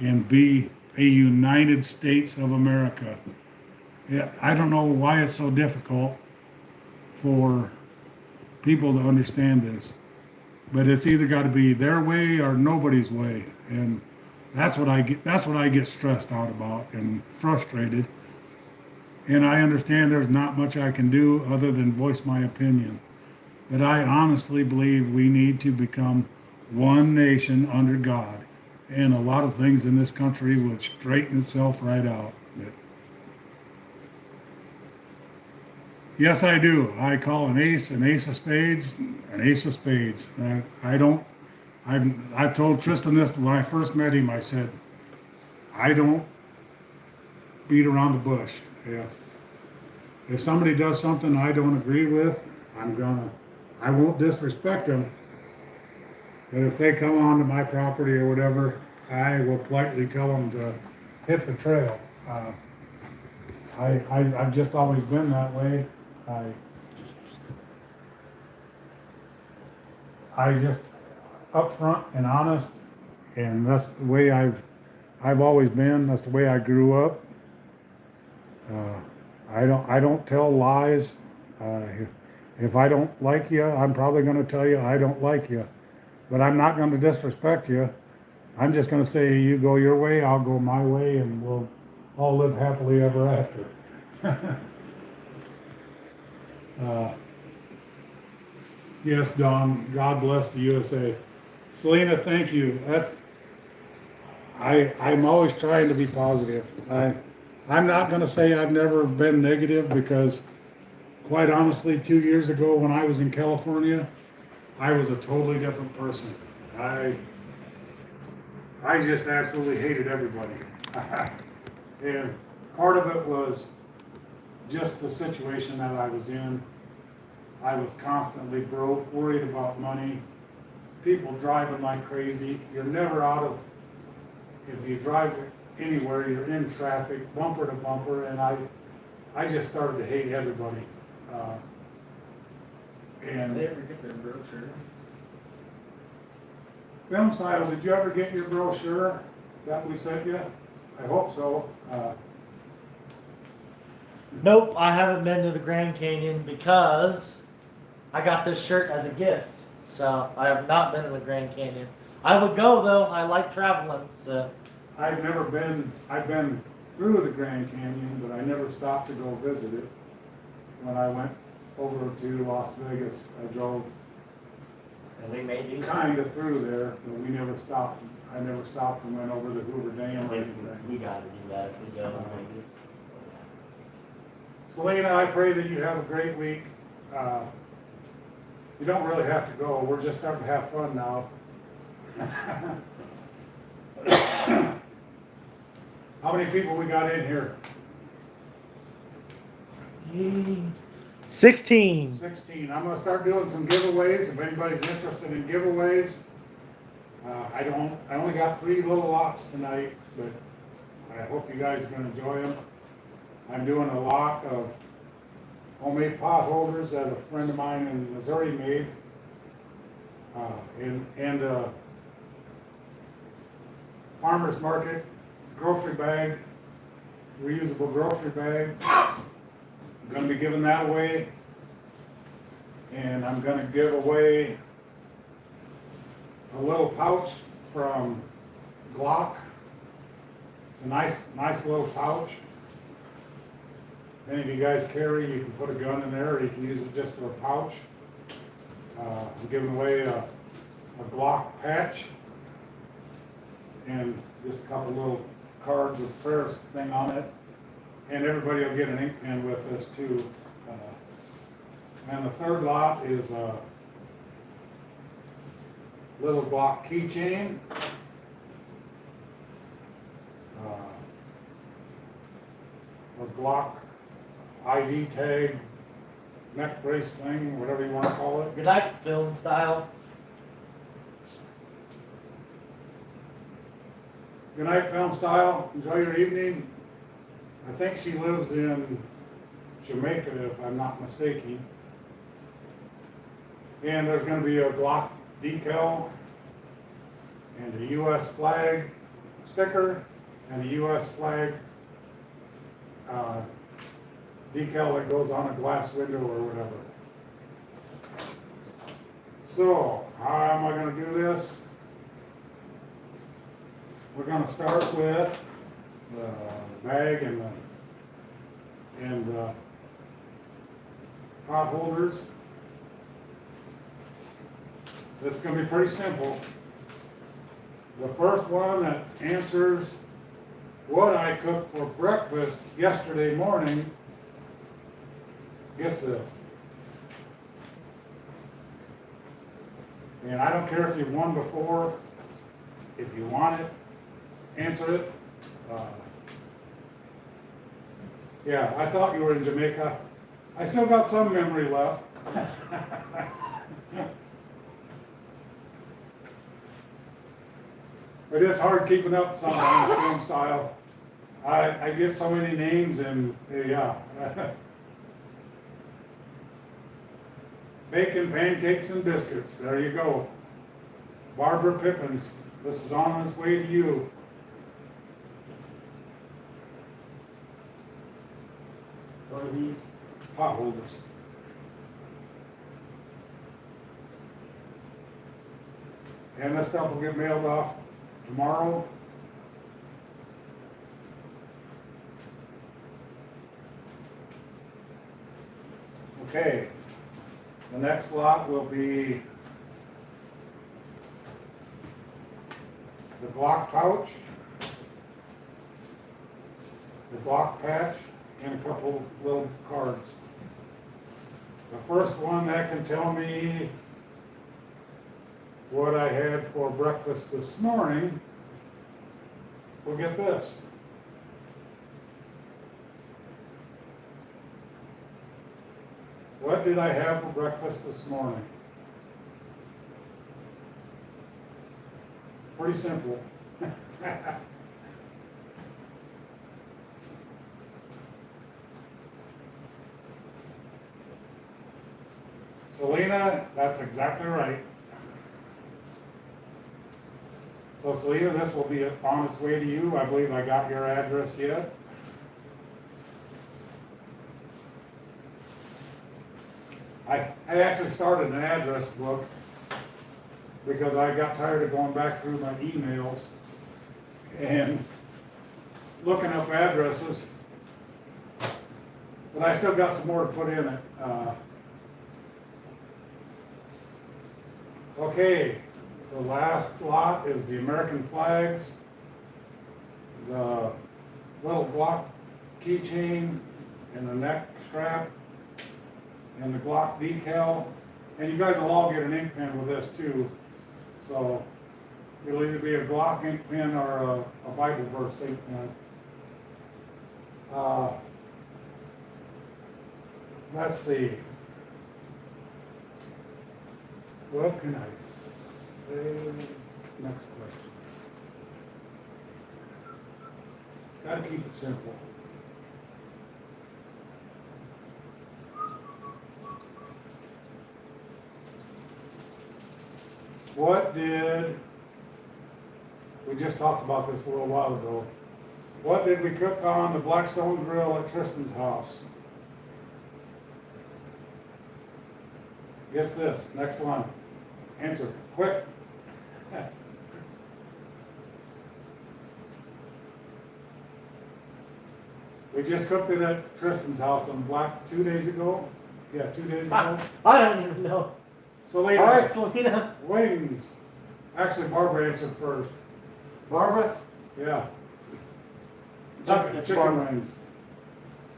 and be a United States of America. Yeah, I don't know why it's so difficult for people to understand this, but it's either got to be their way or nobody's way, and that's what I get stressed out about and frustrated. And I understand there's not much I can do other than voice my opinion. But I honestly believe we need to become one nation under God. And a lot of things in this country would straighten itself right out. But yes, I do. I call an ace of spades, an ace of spades. I told Tristan this when I first met him. I said, I don't beat around the bush. If somebody does something I don't agree with, I won't disrespect them. But if they come onto my property or whatever, I will politely tell them to hit the trail. I've just always been that way. I just upfront and honest, and that's the way I've always been. That's the way I grew up. I don't tell lies. If I don't like you, I'm probably going to tell you I don't like you, but I'm not going to disrespect you. I'm just going to say you go your way, I'll go my way, and we'll all live happily ever after. Yes, Don. God bless the USA. Selena, thank you. I'm always trying to be positive. I'm not going to say I've never been negative, because quite honestly, 2 years ago when I was in California, I was a totally different person. I just absolutely hated everybody. And part of it was just the situation that I was in. I was constantly broke, worried about money, people driving like crazy. You're never out of, if you drive anywhere, you're in traffic, bumper to bumper, and I just started to hate everybody. Did they ever get their brochure? Film Style, did you ever get your brochure that we sent you? I hope so. Nope, I haven't been to the Grand Canyon because I got this shirt as a gift. So I have not been to the Grand Canyon. I would go though. I like traveling. So I've been through the Grand Canyon, but I never stopped to go visit it. When I went over to Las Vegas, I drove and we may do that. kind of through there, but we never stopped. I never stopped and went over the Hoover Dam or anything. We got to do that if we go to Vegas. Selena, I pray that you have a great week. You don't really have to go. We're just starting to have fun now. How many people we got in here? 16. 16. I'm going to start doing some giveaways. If anybody's interested in giveaways, I only got 3 little lots tonight, but I hope you guys are going to enjoy them. I'm doing a lot of homemade pot holders that a friend of mine in Missouri made, and farmer's market grocery bag, reusable grocery bag. I'm going to be giving that away, and I'm going to give away a little pouch from Glock. It's a nice little pouch. If any of you guys carry, you can put a gun in there, or you can use it just for a pouch. I'm giving away a Glock patch and just a couple little cards with Ferris thing on it. And everybody will get an ink pen with this too. And the third lot is a little Glock keychain. A Glock ID tag, neck brace thing, whatever you want to call it. Good night, Film Style. Good night, Film Style. Enjoy your evening. I think she lives in Jamaica, if I'm not mistaken. And there's going to be a Glock decal and a U.S. flag sticker and a U.S. flag decal that goes on a glass window or whatever. So, how am I going to do this? We're going to start with the bag and the pot holders. This is going to be pretty simple. The first one that answers what I cooked for breakfast yesterday morning gets this. And I don't care if you've won before. If you want it, answer it. Yeah, I thought you were in Jamaica. I still got some memory left. It is hard keeping up sometimes, Film Style. I get so many names and, yeah. Bacon, pancakes, and biscuits, there you go. Barbara Pippins, this is on its way to you. What are these? Pot holders. And this stuff will get mailed off tomorrow. Okay, the next lot will be the Glock pouch, the Glock patch, and a couple little cards. The first one that can tell me what I had for breakfast this morning will get this. What did I have for breakfast this morning? Pretty simple. Selena, that's exactly right. So Selena, this will be on its way to you. I believe I got your address yet. I actually started an address book because I got tired of going back through my emails and looking up addresses, but I still got some more to put in it. Okay, the last lot is the American flags, the little Glock keychain and the neck strap, and the Glock decal, and you guys will all get an ink pen with this too. So it'll either be a Glock ink pen or a Bible verse ink pen. Let's see. What can I say? Next question. Gotta keep it simple. What did, we just talked about this a little while ago. What did we cook on the Blackstone Grill at Tristan's house? Guess this, next one. Answer, quick. We just cooked it at Tristan's house on 2 days ago. Yeah, 2 days ago. I don't even know. Selena. All right, Selena. Wings. Actually, Barbara answered first. Barbara. Yeah. It's Chicken Barbara. wings.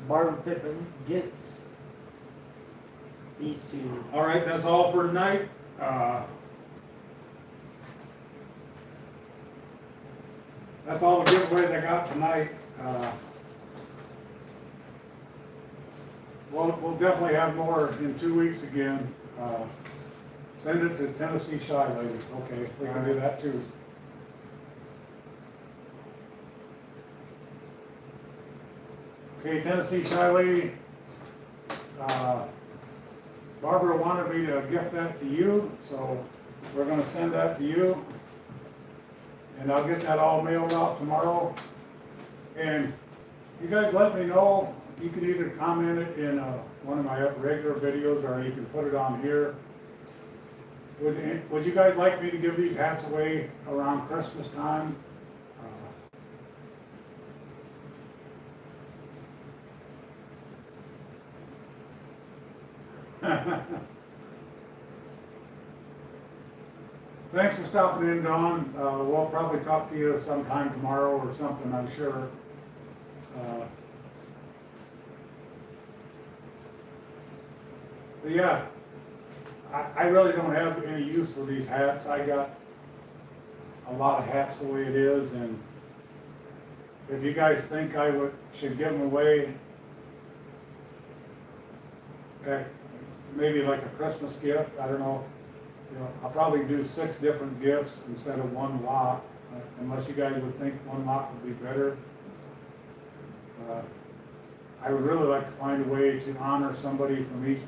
Barbara Pippins gets these two. All right, that's all for tonight. That's all the giveaways I got tonight. We'll definitely have more in 2 weeks again. Send it to Tennessee Shy Lady. Okay, we can do that too. Okay, Tennessee Shy Lady. Barbara wanted me to gift that to you, so we're going to send that to you. And I'll get that all mailed off tomorrow. And you guys let me know. You can either comment it in one of my regular videos or you can put it on here. Would you guys like me to give these hats away around Christmas time? Thanks for stopping in, Dawn. We'll probably talk to you sometime tomorrow or something, I'm sure. But yeah, I really don't have any use for these hats. I got a lot of hats the way it is, and if you guys think I should give them away, maybe like a Christmas gift, I don't know. You know, I'll probably do 6 different gifts instead of one lot, unless you guys would think one lot would be better. I would really like to find a way to honor somebody from each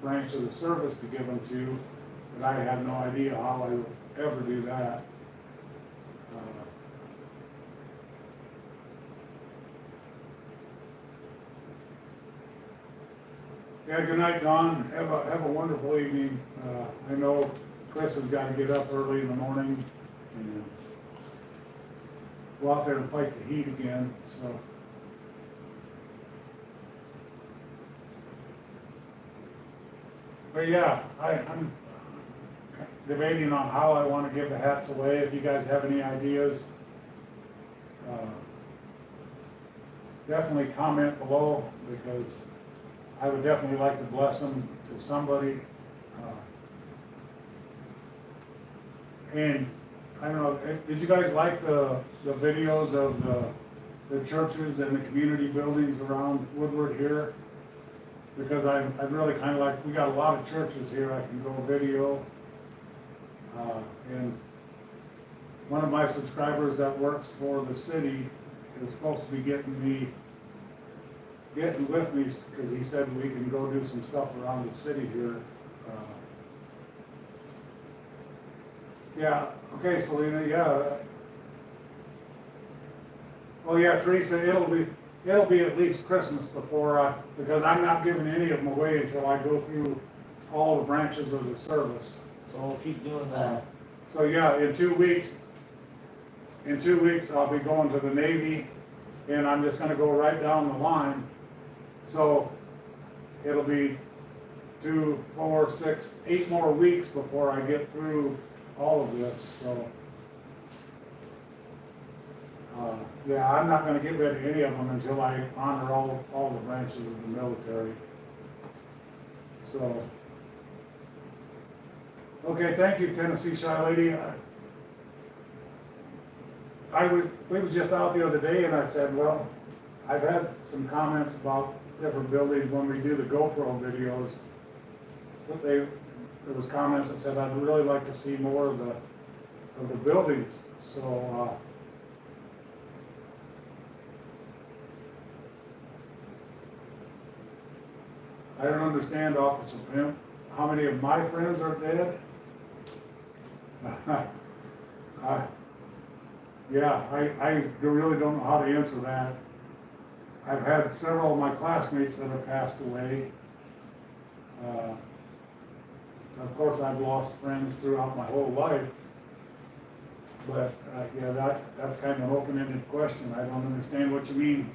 branch of the service to give them to, but I have no idea how I would ever do that. Yeah, good night, Don. Have a wonderful evening. I know Chris has got to get up early in the morning and go out there and fight the heat again, so. But yeah, I'm debating on how I want to give the hats away. If you guys have any ideas, definitely comment below, because I would definitely like to bless them to somebody. And I don't know, did you guys like the videos of the churches and the community buildings around Woodward here? Because I really kind of like, we got a lot of churches here I can go video. And one of my subscribers that works for the city is supposed to be getting with me, because he said we can go do some stuff around the city here. Yeah, okay, Selena, yeah. Oh yeah, Teresa, it'll be at least Christmas before because I'm not giving any of them away until I go through all the branches of the service. So we'll keep doing that. So yeah, in 2 weeks I'll be going to the Navy, and I'm just gonna go right down the line. So it'll be 2, 4, 6, 8 more weeks before I get through all of this, so. Yeah, I'm not gonna get rid of any of them until I honor all the branches of the military. So. Okay, thank you, Tennessee Shy Lady. We was just out the other day, and I said, well, I've had some comments about different buildings when we do the GoPro videos. So there was comments that said, I'd really like to see more of the buildings. So I don't understand, Officer Pimp, how many of my friends are dead? I really don't know how to answer that. I've had several of my classmates that have passed away. Of course, I've lost friends throughout my whole life. But yeah, that's kind of an open-ended question. I don't understand what you mean.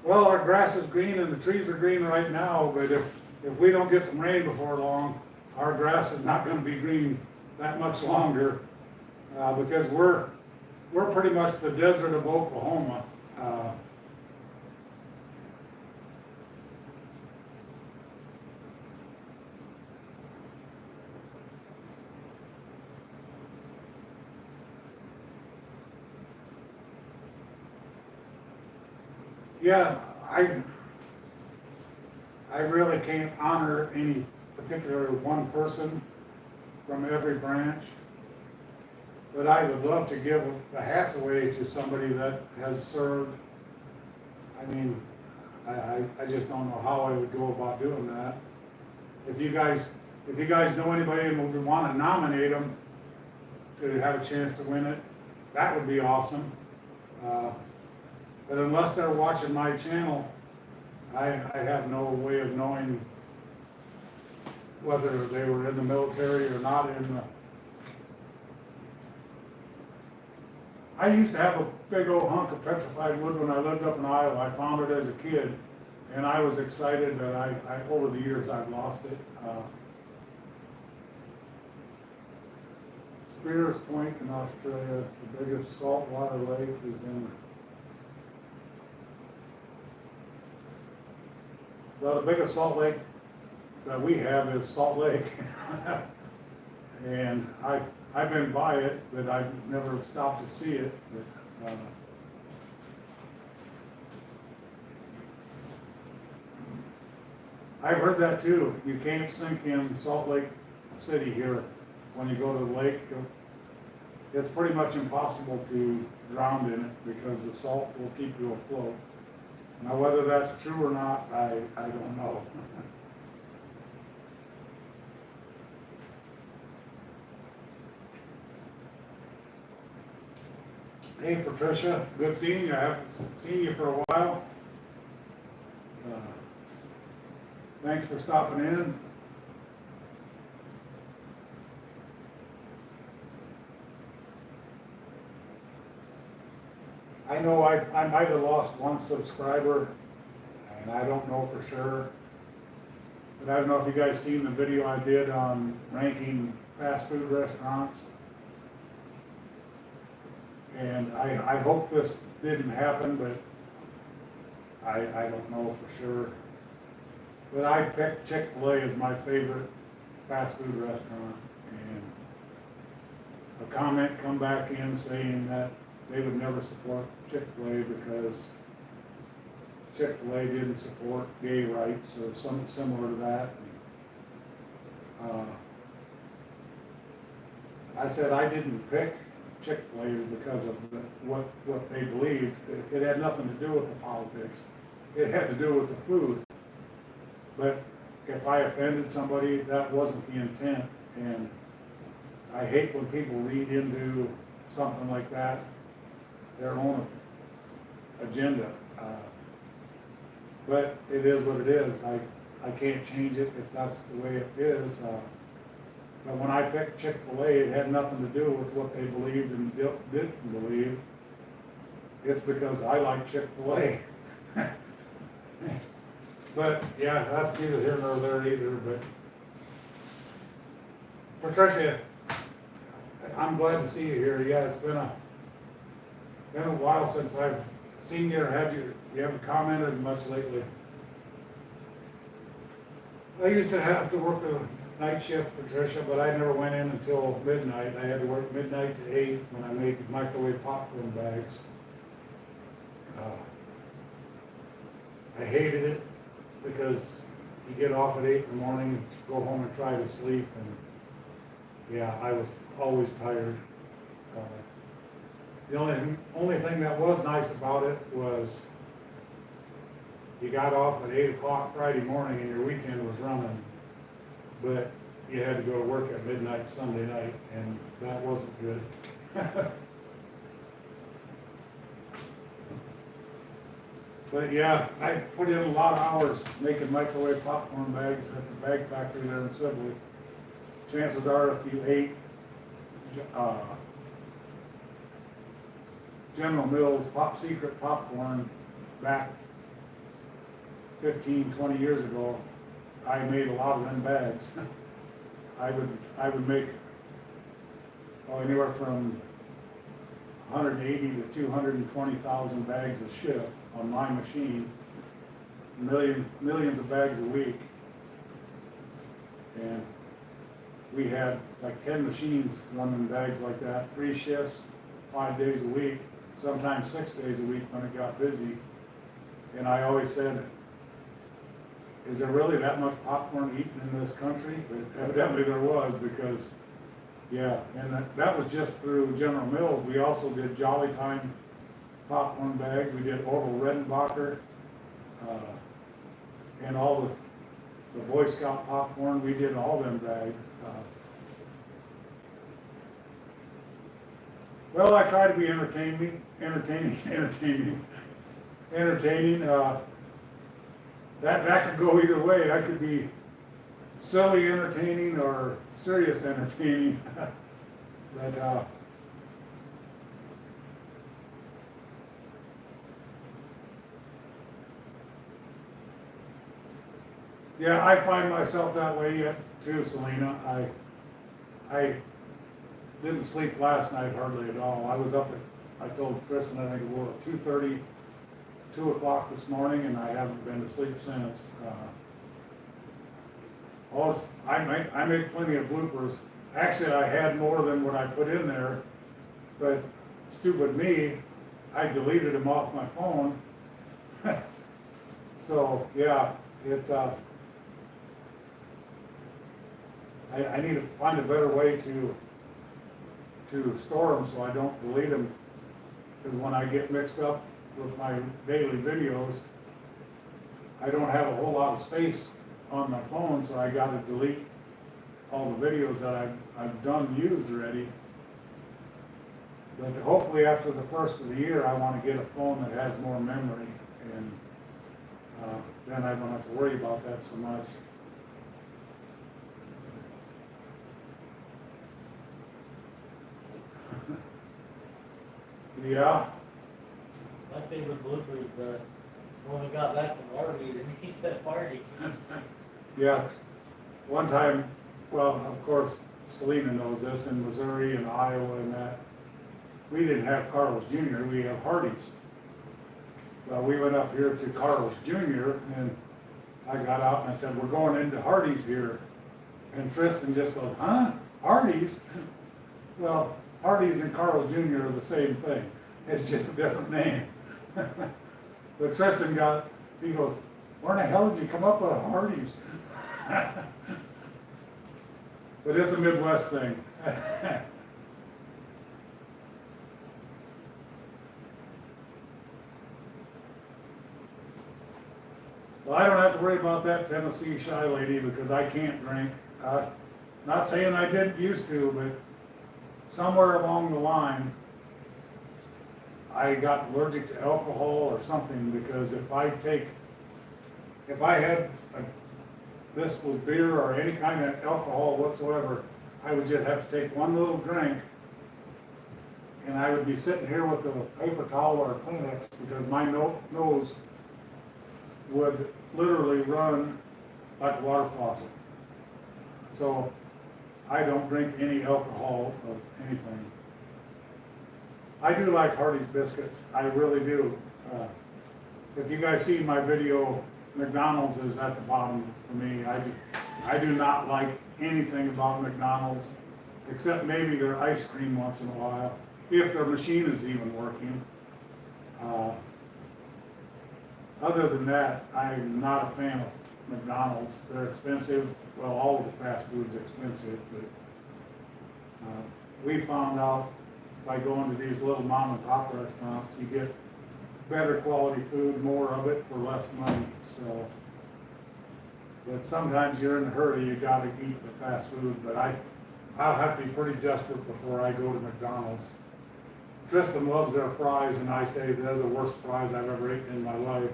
Well, our grass is green and the trees are green right now, but if we don't get some rain before long, our grass is not going to be green that much longer, because we're pretty much the desert of Oklahoma. Yeah, I really can't honor any particular one person from every branch, but I would love to give the hats away to somebody that has served. I mean, I just don't know how I would go about doing that. If you guys know anybody and would want to nominate them to have a chance to win it, that would be awesome. But unless they're watching my channel, I have no way of knowing whether they were in the military or not in the. I used to have a big old hunk of petrified wood when I lived up in Iowa. I found it as a kid, and I was excited, but I over the years I've lost it. Spears Point in Australia, the biggest saltwater lake, is in. Well, the biggest salt lake that we have is Salt Lake. And I've been by it, but I've never stopped to see it. But, I've heard that too. You can't sink in Salt Lake City here when you go to the lake. it's pretty much impossible to drown in it because the salt will keep you afloat. Now, whether that's true or not, I don't know. Hey Patricia, good seeing you. I haven't seen you for a while. Thanks for stopping in. I know I might have lost one subscriber, and I don't know for sure. But I don't know if you guys seen the video I did on ranking fast food restaurants. And I hope this didn't happen, but I don't know for sure. But I picked Chick-fil-A as my favorite fast food restaurant, and a comment come back in saying that they would never support Chick-fil-A because Chick-fil-A didn't support gay rights or something similar to that. I said I didn't pick Chick-fil-A because of what they believed. It had nothing to do with the politics. It had to do with the food. But if I offended somebody, that wasn't the intent. And I hate when people read into something like that their own agenda. But it is what it is. I can't change it if that's the way it is. But when I picked Chick-fil-A, it had nothing to do with what they believed and didn't believe. It's because I like Chick-fil-A. But yeah, that's neither here nor there either. But Patricia, I'm glad to see you here. Yeah, it's been a while since I've seen you or you haven't commented much lately. I used to have to work the night shift, Patricia, but I never went in until midnight. I had to work midnight to 8 when I made microwave popcorn bags. I hated it because you get off at 8 in the morning, go home and try to sleep, and yeah, I was always tired. The only thing that was nice about it was you got off at 8 o'clock Friday morning and your weekend was running, but you had to go to work at midnight Sunday night, and that wasn't good. But yeah, I put in a lot of hours making microwave popcorn bags at the bag factory there in Sibley. Chances are if you ate General Mills Pop Secret popcorn back 15, 20 years ago, I made a lot of them bags. I would make anywhere from 180 to 220,000 bags a shift on my machine, millions of bags a week. And we had like 10 machines running bags like that, 3 shifts, 5 days a week, sometimes 6 days a week when it got busy. And I always said, is there really that much popcorn eaten in this country? But evidently there was, because yeah, and that was just through General Mills. We also did Jolly Time popcorn bags. We did Orville Redenbacher, and all the Boy Scout popcorn. We did all them bags. Well, I try to be entertaining. That could go either way. I could be silly entertaining or serious entertaining. But yeah, I find myself that way yet too, Selena. I didn't sleep last night hardly at all. I was up at, I told Kristen, I think it was 2:30, 2 o'clock this morning, and I haven't been to sleep since. I made plenty of bloopers. Actually, I had more than what I put in there, but stupid me, I deleted them off my phone. So yeah, I need to find a better way to to store them so I don't delete them. Because when I get mixed up with my daily videos, I don't have a whole lot of space on my phone, so I gotta delete all the videos that I've done used already. But hopefully after the first of the year, I wanna get a phone that has more memory, and then I don't have to worry about that so much. Yeah, My favorite blooper is the when we got back from Arby's and he said parties. yeah. One time, well, of course, Selena knows this, in Missouri and Iowa and that, we didn't have Carl's Jr., we have Hardee's. Well, we went up here to Carl's Jr., and I got out and I said, we're going into Hardee's here. And Tristan just goes, huh? Hardee's? Well, Hardee's and Carl's Jr. are the same thing. It's just a different name. But Tristan he goes, where in the hell did you come up with a Hardee's? But it's a Midwest thing. Well, I don't have to worry about that Tennessee Shy Lady because I can't drink. Not saying I didn't used to, but somewhere along the line, I got allergic to alcohol or something, because if I had this was beer or any kind of alcohol whatsoever, I would just have to take one little drink, and I would be sitting here with a paper towel or a Kleenex because my nose would literally run like a water faucet. So I don't drink any alcohol of anything. I do like Hardee's biscuits, I really do. If you guys see my video, McDonald's is at the bottom for me. I do not like anything about McDonald's, except maybe their ice cream once in a while, if their machine is even working. Other than that, I'm not a fan of McDonald's. They're expensive. Well, all of the fast food's expensive, but we found out by going to these little mom and pop restaurants, you get better quality food, more of it for less money. So, but sometimes you're in a hurry, you gotta eat the fast food, but I'll have to be pretty desperate before I go to McDonald's. Tristan loves their fries, and I say they're the worst fries I've ever eaten in my life.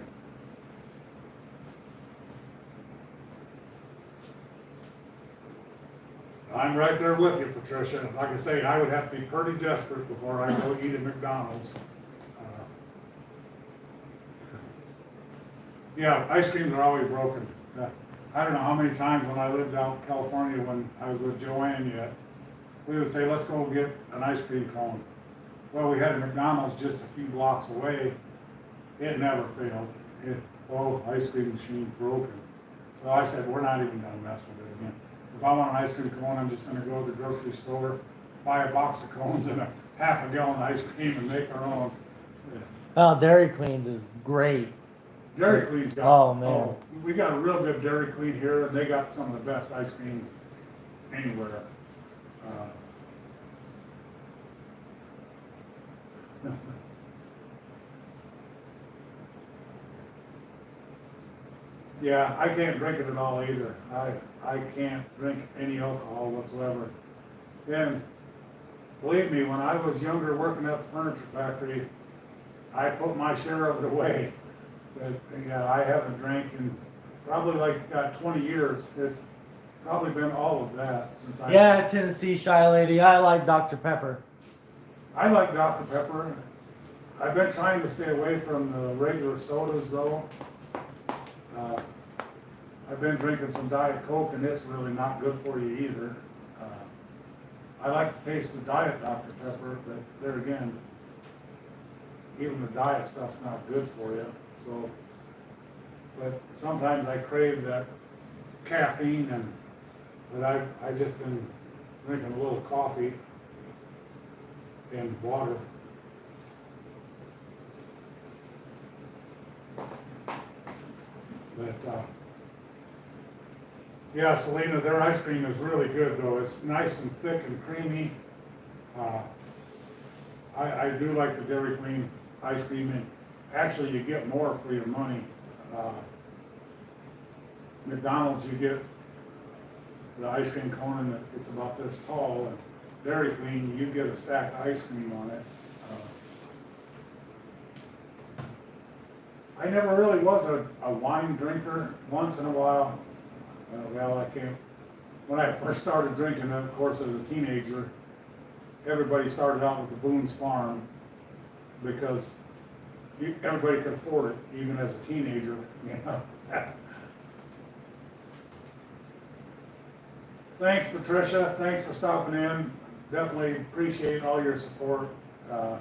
I'm right there with you, Patricia. Like I say, I would have to be pretty desperate before I go eat at McDonald's. Yeah, ice creams are always broken. I don't know how many times when I lived out in California when I was with Joanne yet, we would say, let's go get an ice cream cone. Well, we had a McDonald's just a few blocks away. It never failed. Ice cream machine broken. So I said, we're not even gonna mess with it again. If I want an ice cream cone, I'm just gonna go to the grocery store, buy a box of cones and a half a gallon of ice cream and make our own. Oh, Dairy Queen's is great. Dairy Queen's got, Oh, man. We got a real good Dairy Queen here, and they got some of the best ice cream anywhere. Yeah, I can't drink it at all either. I can't drink any alcohol whatsoever. And believe me, when I was younger working at the furniture factory, I put my share of it away. But yeah, I haven't drank in probably like 20 years. It's probably been all of that since I. Yeah, Tennessee Shy Lady. I like Dr. Pepper. I like Dr. Pepper. I've been trying to stay away from the regular sodas though. I've been drinking some Diet Coke, and it's really not good for you either. I like the taste of Diet Dr. Pepper, but there again, even the diet stuff's not good for you. So, but sometimes I crave that caffeine, but I've just been drinking a little coffee and water. But yeah, Selena, their ice cream is really good though. It's nice and thick and creamy. I do like the Dairy Queen ice cream, and actually you get more for your money. McDonald's, you get the ice cream cone and it's about this tall, and Dairy Queen, you get a stack of ice cream on it. I never really was a wine drinker. Once in a while, well, I can't. When I first started drinking, of course, as a teenager, everybody started out with the Boone's Farm because everybody could afford it, even as a teenager, you know. Thanks, Patricia. Thanks for stopping in. Definitely appreciate all your support. I'm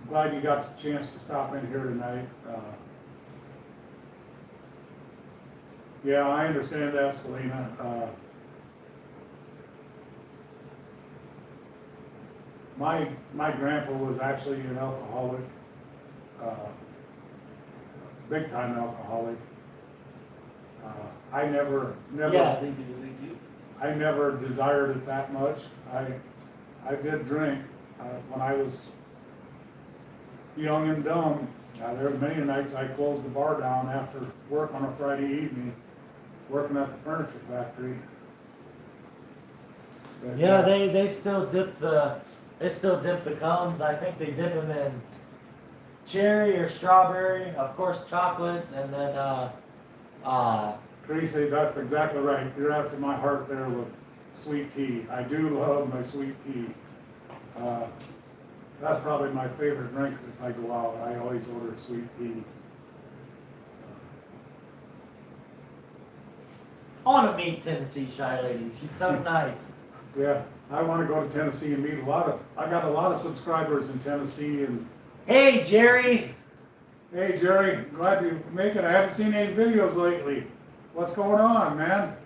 glad you got the chance to stop in here tonight. Yeah, I understand that, Selena. My grandpa was actually an alcoholic, big time alcoholic. I never. Yeah, they do. I never desired it that much. I did drink when I was young and dumb. There were many nights I closed the bar down after work on a Friday evening, working at the furniture factory. But, Yeah, they still dip the cones. I think they dip them in cherry or strawberry, of course chocolate, and then Tracy, that's exactly right. You're after my heart there with sweet tea. I do love my sweet tea. That's probably my favorite drink if I go out. I always order sweet tea. I want to meet Tennessee Shy Lady. She's so nice. Yeah, I want to go to Tennessee and meet I got a lot of subscribers in Tennessee. And Hey, Jerry. hey, Jerry, glad to make it. I haven't seen any videos lately. What's going on, man?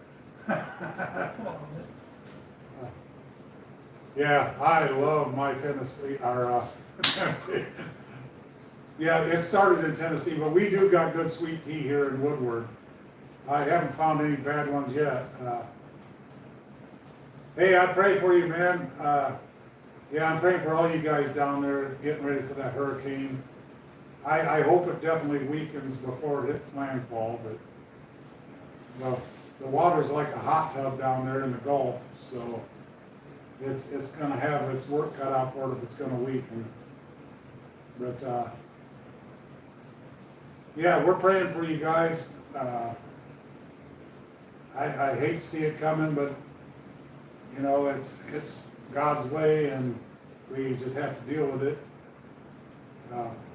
Yeah, I love my Tennessee. Tennessee. Yeah, it started in Tennessee, but we do got good sweet tea here in Woodward. I haven't found any bad ones yet. Hey, I pray for you, man. Yeah, I'm praying for all you guys down there getting ready for that hurricane. I hope it definitely weakens before it hits landfall, but the water's like a hot tub down there in the Gulf, so it's going to have its work cut out for it if it's going to weaken. But yeah, we're praying for you guys. I hate to see it coming, but you know, it's God's way, and we just have to deal with it.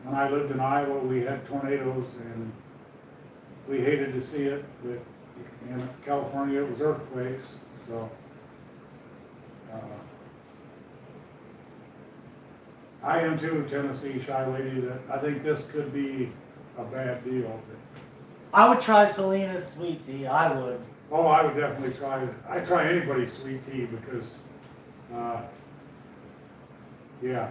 When I lived in Iowa, we had tornadoes, and we hated to see it, but in California it was earthquakes, so I am too, Tennessee Shy Lady, that I think this could be a bad deal. I would try Selena's sweet tea. I would. Oh, I would definitely try it. I'd try anybody's sweet tea because, yeah.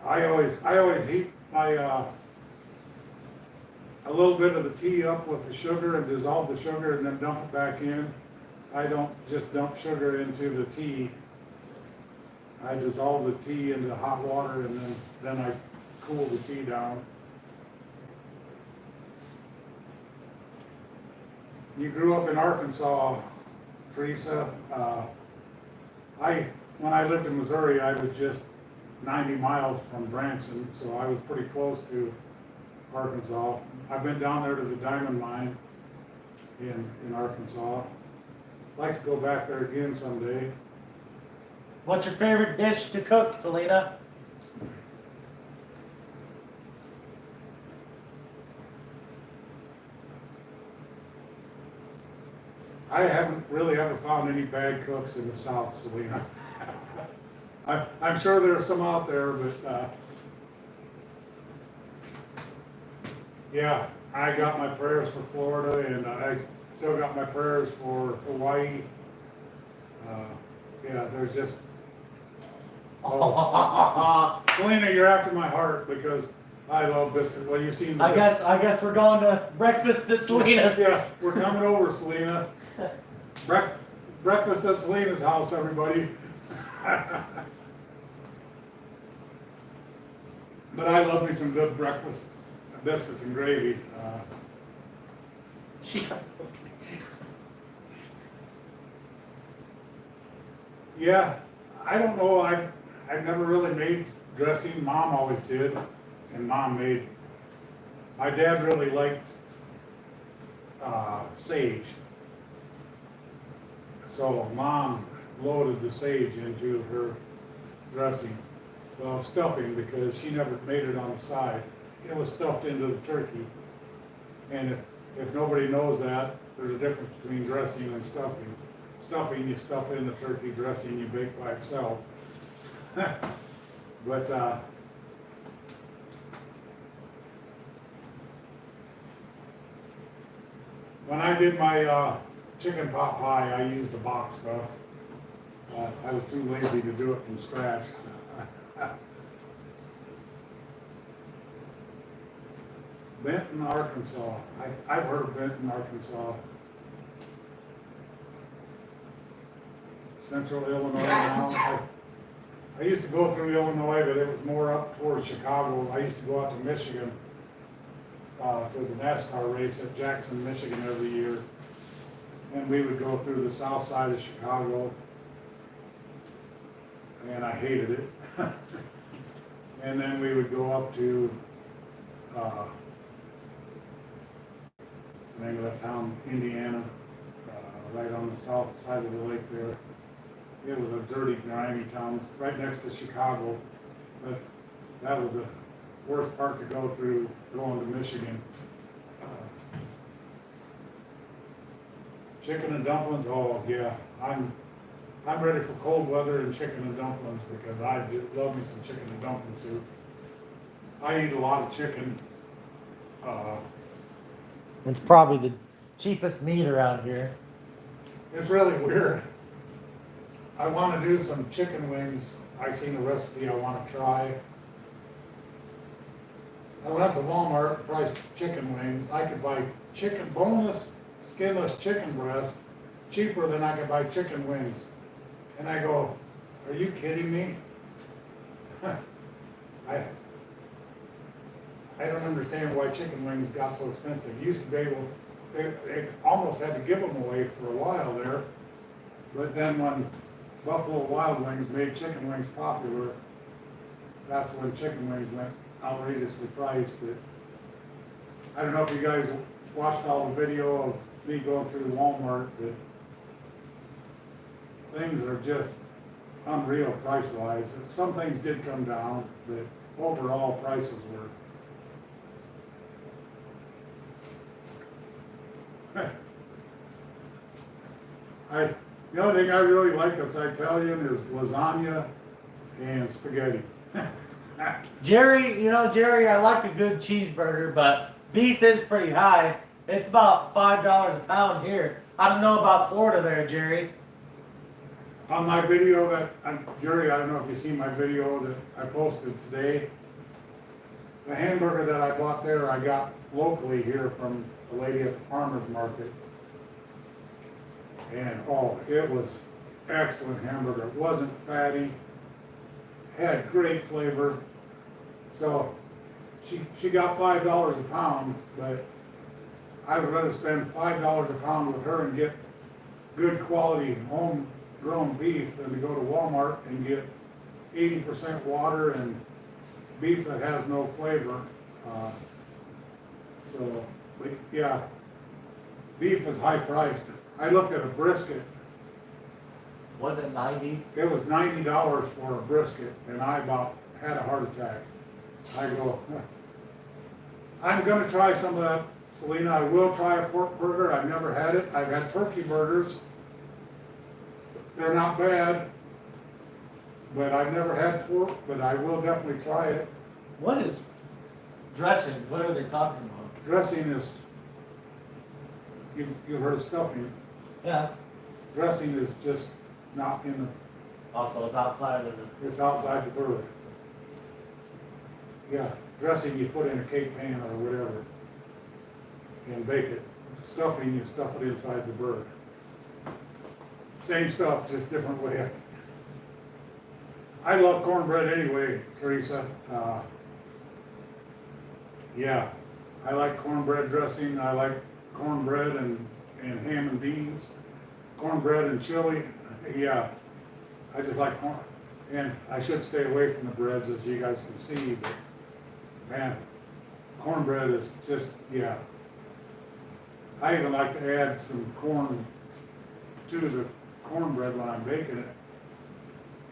I always heat my, a little bit of the tea up with the sugar and dissolve the sugar and then dump it back in. I don't just dump sugar into the tea. I dissolve the tea into hot water and then I cool the tea down. You grew up in Arkansas, Teresa. When I lived in Missouri, I was just 90 miles from Branson, so I was pretty close to Arkansas. I've been down there to the diamond mine in Arkansas. I'd like to go back there again someday. What's your favorite dish to cook, Selena? I haven't really ever found any bad cooks in the South, Selena. I'm sure there's some out there, but yeah, I got my prayers for Florida, and I still got my prayers for Hawaii. Yeah, there's just. Oh. Selena, you're after my heart because I love biscuit. Well, you've seen the I guess we're going to breakfast at Selena's. Yeah, we're coming over, Selena. Breakfast at Selena's house, everybody. But I love me some good breakfast, biscuits and gravy. Yeah, I don't know, I've never really made dressing, Mom always did, and Mom made, my dad really liked, sage. So Mom loaded the sage into her dressing, well, stuffing, because she never made it on the side. It was stuffed into the turkey. And if nobody knows that, there's a difference between dressing and stuffing. Stuffing, you stuff in the turkey, dressing, you bake by itself. But, when I did my chicken pot pie, I used the box stuff. I was too lazy to do it from scratch. Benton, Arkansas. I've heard of Benton, Arkansas. Central Illinois now. I used to go through Illinois, but it was more up towards Chicago. I used to go out to Michigan to the NASCAR race at Jackson, Michigan every year. And we would go through the south side of Chicago. And I hated it. And then we would go up to, what's the name of that town, Indiana, right on the south side of the lake there. It was a dirty, grimy town, right next to Chicago. But that was the worst part to go through going to Michigan. Chicken and dumplings, oh yeah, I'm ready for cold weather and chicken and dumplings because I do love me some chicken and dumpling soup. I eat a lot of chicken. It's probably the cheapest meat around here. It's really weird. I want to do some chicken wings. I seen a recipe I want to try. I went up to Walmart, priced chicken wings. I could buy chicken, boneless, skinless chicken breast cheaper than I could buy chicken wings. And I go, are you kidding me? I don't understand why chicken wings got so expensive. Used to be able, they almost had to give them away for a while there. But then when Buffalo Wild Wings made chicken wings popular, that's when chicken wings went outrageously priced. But I don't know if you guys watched all the video of me going through Walmart, but things are just unreal price-wise. Some things did come down, but overall prices were. The only thing I really like that's Italian is lasagna and spaghetti. Jerry, I like a good cheeseburger, but beef is pretty high. It's about $5 a pound here. I don't know about Florida there, Jerry. On my video Jerry, I don't know if you've seen my video that I posted today. The hamburger that I bought there, I got locally here from a lady at the farmer's market. And oh, it was excellent hamburger. It wasn't fatty, had great flavor. So she got $5 a pound, but I would rather spend $5 a pound with her and get good quality homegrown beef than to go to Walmart and get 80% water and beef that has no flavor. But yeah, beef is high priced. I looked at a brisket. Wasn't it 90? It was $90 for a brisket, and I about had a heart attack. I go, I'm going to try some of that, Selena. I will try a pork burger. I've never had it. I've had turkey burgers. They're not bad, but I've never had pork, but I will definitely try it. What is dressing? What are they talking about? Dressing is, you've heard of stuffing. Yeah. Dressing is just not in the, Also, it's outside of the. it's outside the bird. Yeah, dressing you put in a cake pan or whatever and bake it. Stuffing, you stuff it inside the bird. Same stuff, just different way. I love cornbread anyway, Teresa. Yeah, I like cornbread dressing. I like cornbread and ham and beans, cornbread and chili. Yeah, I just like corn. And I should stay away from the breads, as you guys can see, but man, cornbread is just, yeah. I even like to add some corn to the cornbread when I'm baking it.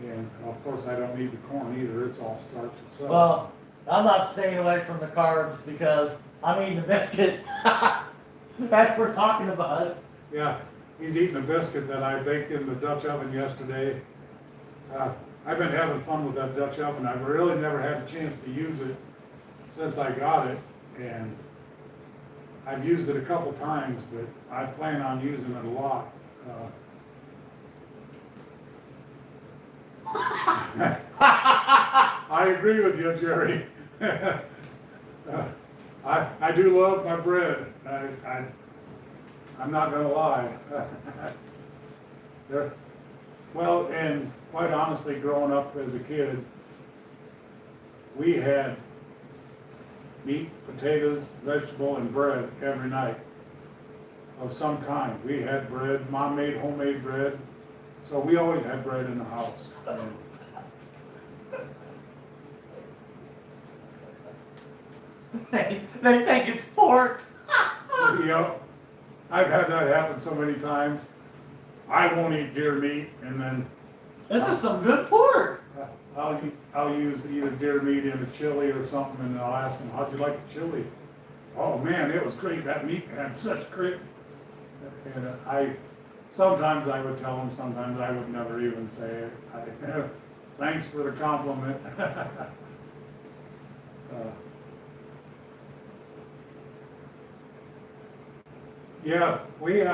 And of course, I don't need the corn either, it's all starch itself. Well, I'm not staying away from the carbs because I'm eating a biscuit. That's what we're talking about. Yeah, he's eating a biscuit that I baked in the Dutch oven yesterday. I've been having fun with that Dutch oven. I've really never had a chance to use it since I got it, and I've used it a couple times, but I plan on using it a lot. I agree with you, Jerry. I do love my bread. I'm not gonna lie. Well, and quite honestly, growing up as a kid, we had meat, potatoes, vegetable, and bread every night of some kind. We had bread. Mom made homemade bread, so we always had bread in the house. They think it's pork. Yep. I've had that happen so many times. I won't eat deer meat, and then This is some good pork. I'll use either deer meat in a chili or something, and I'll ask them, "How'd you like the chili?" "Oh man, it was great. That meat had such great." And sometimes I would tell them, sometimes I would never even say it. Thanks for the compliment. Yeah, we ate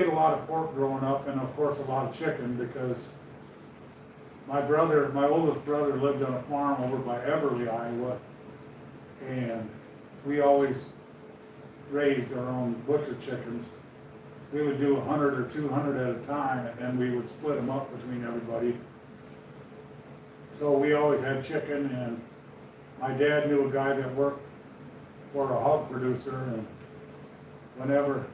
a lot of pork growing up, and of course a lot of chicken, because my oldest brother lived on a farm over by Everly, Iowa, and we always raised our own butcher chickens. We would do 100 or 200 at a time, and then we would split them up between everybody. So we always had chicken, and my dad knew a guy that worked for a hog producer, and whenever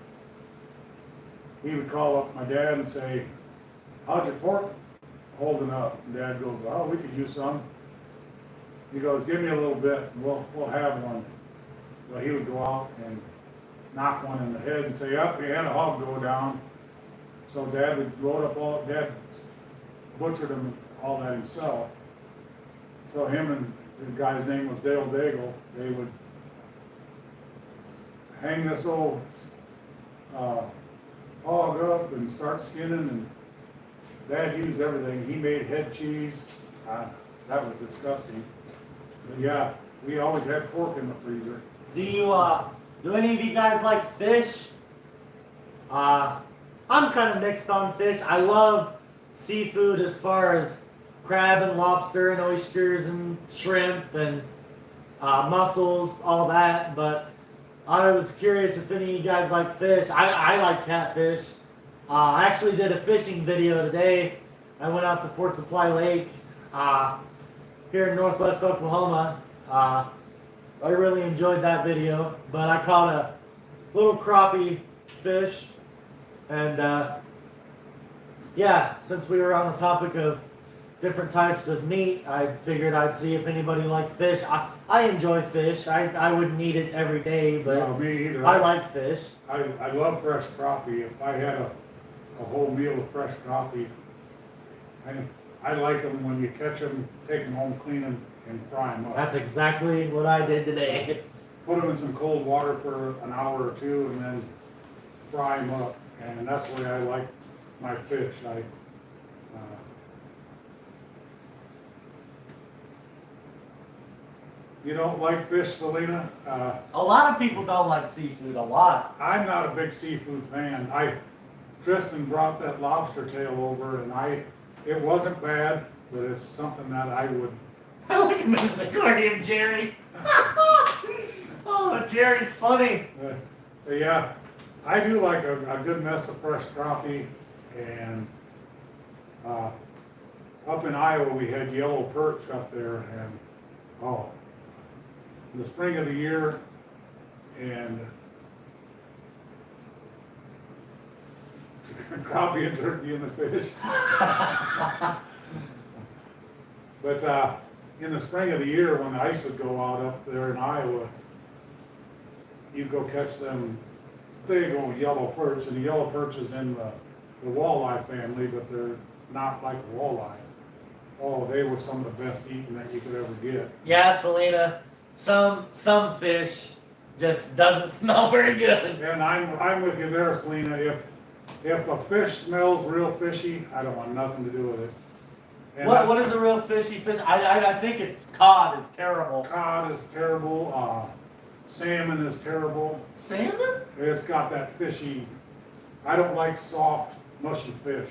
he would call up my dad and say, "How's your pork holding up?" And Dad goes, "Oh, we could use some." He goes, "Give me a little bit, and we'll have one." Well, he would go out and knock one in the head and say, "Up, we had a hog go down." So Dad would load up Dad butchered them all that himself. So him and the guy's name was Dale Daigle, they would hang this old hog up and start skinning, and Dad used everything. He made head cheese. That was disgusting. But yeah, we always had pork in the freezer. Do any of you guys like fish? I'm kind of mixed on fish. I love seafood as far as crab and lobster and oysters and shrimp and mussels, all that, but I was curious if any of you guys like fish. I like catfish. I actually did a fishing video today. I went out to Fort Supply Lake here in northwest Oklahoma. I really enjoyed that video, but I caught a little crappie fish. And yeah, since we were on the topic of different types of meat, I figured I'd see if anybody liked fish. I enjoy fish. I wouldn't eat it every day, but No, me either. I like fish. I love fresh crappie. If I had a whole meal of fresh crappie, I like them when you catch them, take them home, clean them, and fry them up. That's exactly what I did today. Put them in some cold water for an hour or two, and then fry them up. And that's the way I like my fish. You don't like fish, Selena? A lot of people don't like seafood, a lot. I'm not a big seafood fan. Tristan brought that lobster tail over, and it wasn't bad, but it's something that I would. I like him in the aquarium, Jerry. Oh, Jerry's funny. Yeah, I do like a good mess of fresh crappie, and Up in Iowa, we had yellow perch up there, and in the spring of the year, and crappie and turkey and the fish. But in the spring of the year, when the ice would go out up there in Iowa, you'd go catch them big old yellow perch, and the yellow perch is in the walleye family, but they're not like a walleye. Oh, they were some of the best eating that you could ever get. Yeah, Selena, some fish just doesn't smell very good. And I'm with you there, Selena. If a fish smells real fishy, I don't want nothing to do with it. And What is a real fishy fish? I think it's cod is terrible. Cod is terrible. Salmon is terrible. Salmon? It's got that fishy. I don't like soft, mushy fish.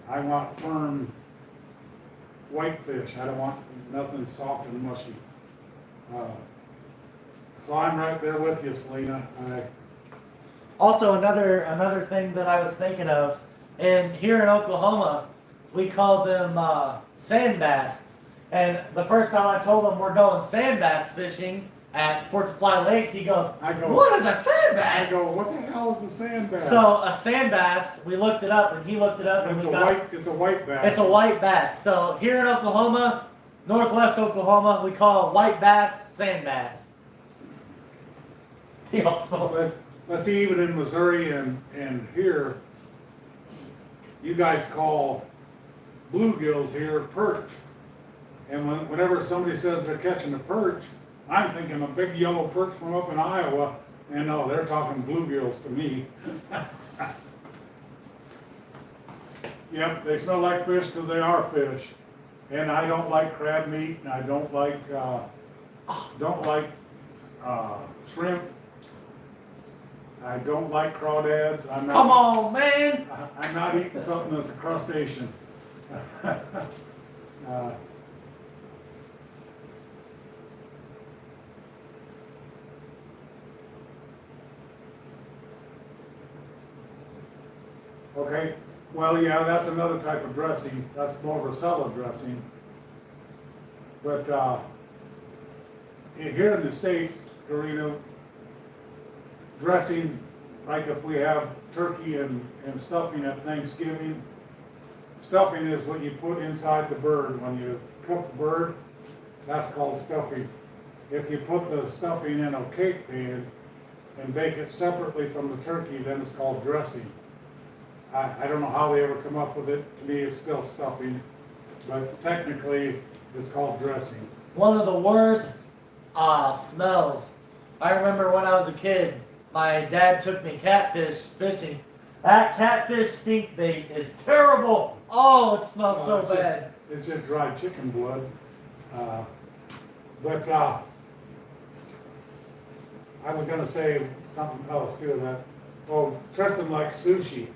I want firm, white fish. I don't want nothing soft and mushy. So I'm right there with you, Selena. Also, another thing that I was thinking of, and here in Oklahoma, we call them sand bass. And the first time I told him we're going sand bass fishing at Fort Supply Lake, he goes, "What is a sand bass?" I go, "What the hell is a sand bass?" So a sand bass, we looked it up, and he looked it up, and It's a white bass. It's a white bass. So here in Oklahoma, northwest Oklahoma, we call white bass sand bass. He also. Let's see, even in Missouri and here, you guys call bluegills here perch. And whenever somebody says they're catching a perch, I'm thinking a big yellow perch from up in Iowa, and no, they're talking bluegills to me. Yep, they smell like fish because they are fish. And I don't like crab meat, and I don't like shrimp. I don't like crawdads. Come on, man! I'm not eating something that's a crustacean. Okay, well, yeah, that's another type of dressing. That's more of a salad dressing. But here in the States, Karina, dressing, like if we have turkey and stuffing at Thanksgiving, stuffing is what you put inside the bird. When you cook the bird, that's called stuffing. If you put the stuffing in a cake pan and bake it separately from the turkey, then it's called dressing. I don't know how they ever come up with it. To me, it's still stuffing, but technically, it's called dressing. One of the worst smells. I remember when I was a kid, my dad took me catfish fishing. That catfish stink bait is terrible. Oh, it smells so bad. It's just dry chicken blood. But I was going to say something else too. Tristan likes sushi.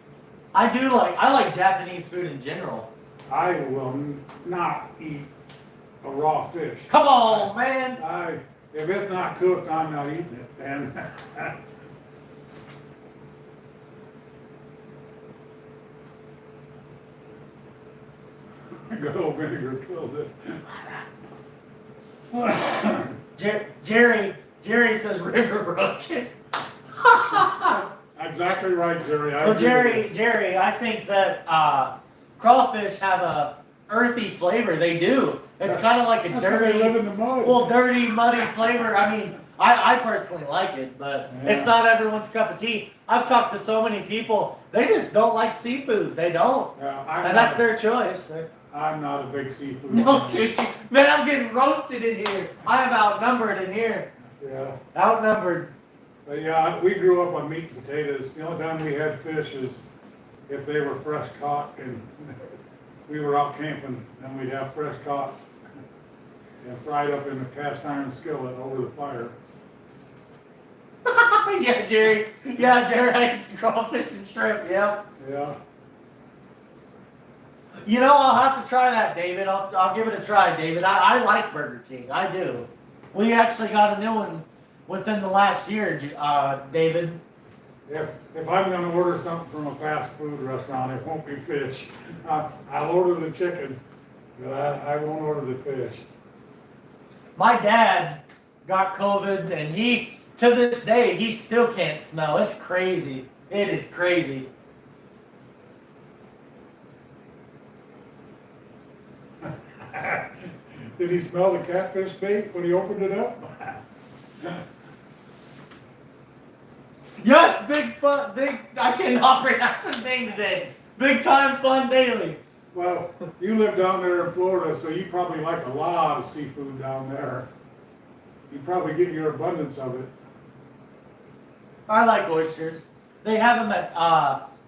I like Japanese food in general. I will not eat a raw fish. Come on, man. If it's not cooked, I'm not eating it. And good old vinegar kills it. Jerry says river roaches. Exactly right, Jerry. Well, Jerry, I think that crawfish have a earthy flavor. They do. It's kind of like a That's 'cause dirty, they live in the mud. well, dirty, muddy flavor. I mean, I personally like it, but it's not everyone's cup of tea. I've talked to so many people; they just don't like seafood. They don't, and that's their choice. I'm not a big seafood. No sushi, man. I'm getting roasted in here. I am outnumbered in here. Yeah. Outnumbered. But yeah, we grew up on meat and potatoes. The only time we had fish is if they were fresh caught, and we were out camping, and we'd have fresh caught and fried up in a cast iron skillet over the fire. Yeah, Jerry. I eat the crawfish and shrimp. Yep. Yeah. You know, I'll have to try that, David. I'll give it a try, David. I like Burger King. I do. We actually got a new one within the last year, David. if I'm gonna order something from a fast food restaurant, it won't be fish. I'll order the chicken, but I won't order the fish. My dad got COVID, and he, to this day, he still can't smell. It's crazy. It is crazy. Did he smell the catfish bait when he opened it up? Yes, I cannot pronounce his name today. Big Time Fun Daily. Well, you live down there in Florida, so you probably like a lot of seafood down there. You probably get your abundance of it. I like oysters. They have them at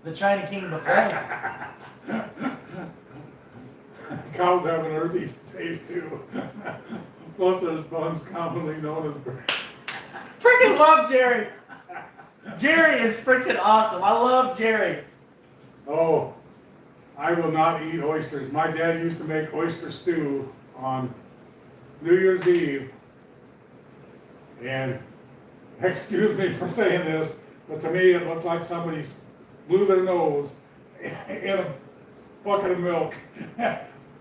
the China King buffet. Cows have an earthy taste too. Plus, there's buns commonly known as bread. Freaking love Jerry. Jerry is freaking awesome. I love Jerry. Oh, I will not eat oysters. My dad used to make oyster stew on New Year's Eve. And excuse me for saying this, but to me it looked like somebody blew their nose in a bucket of milk.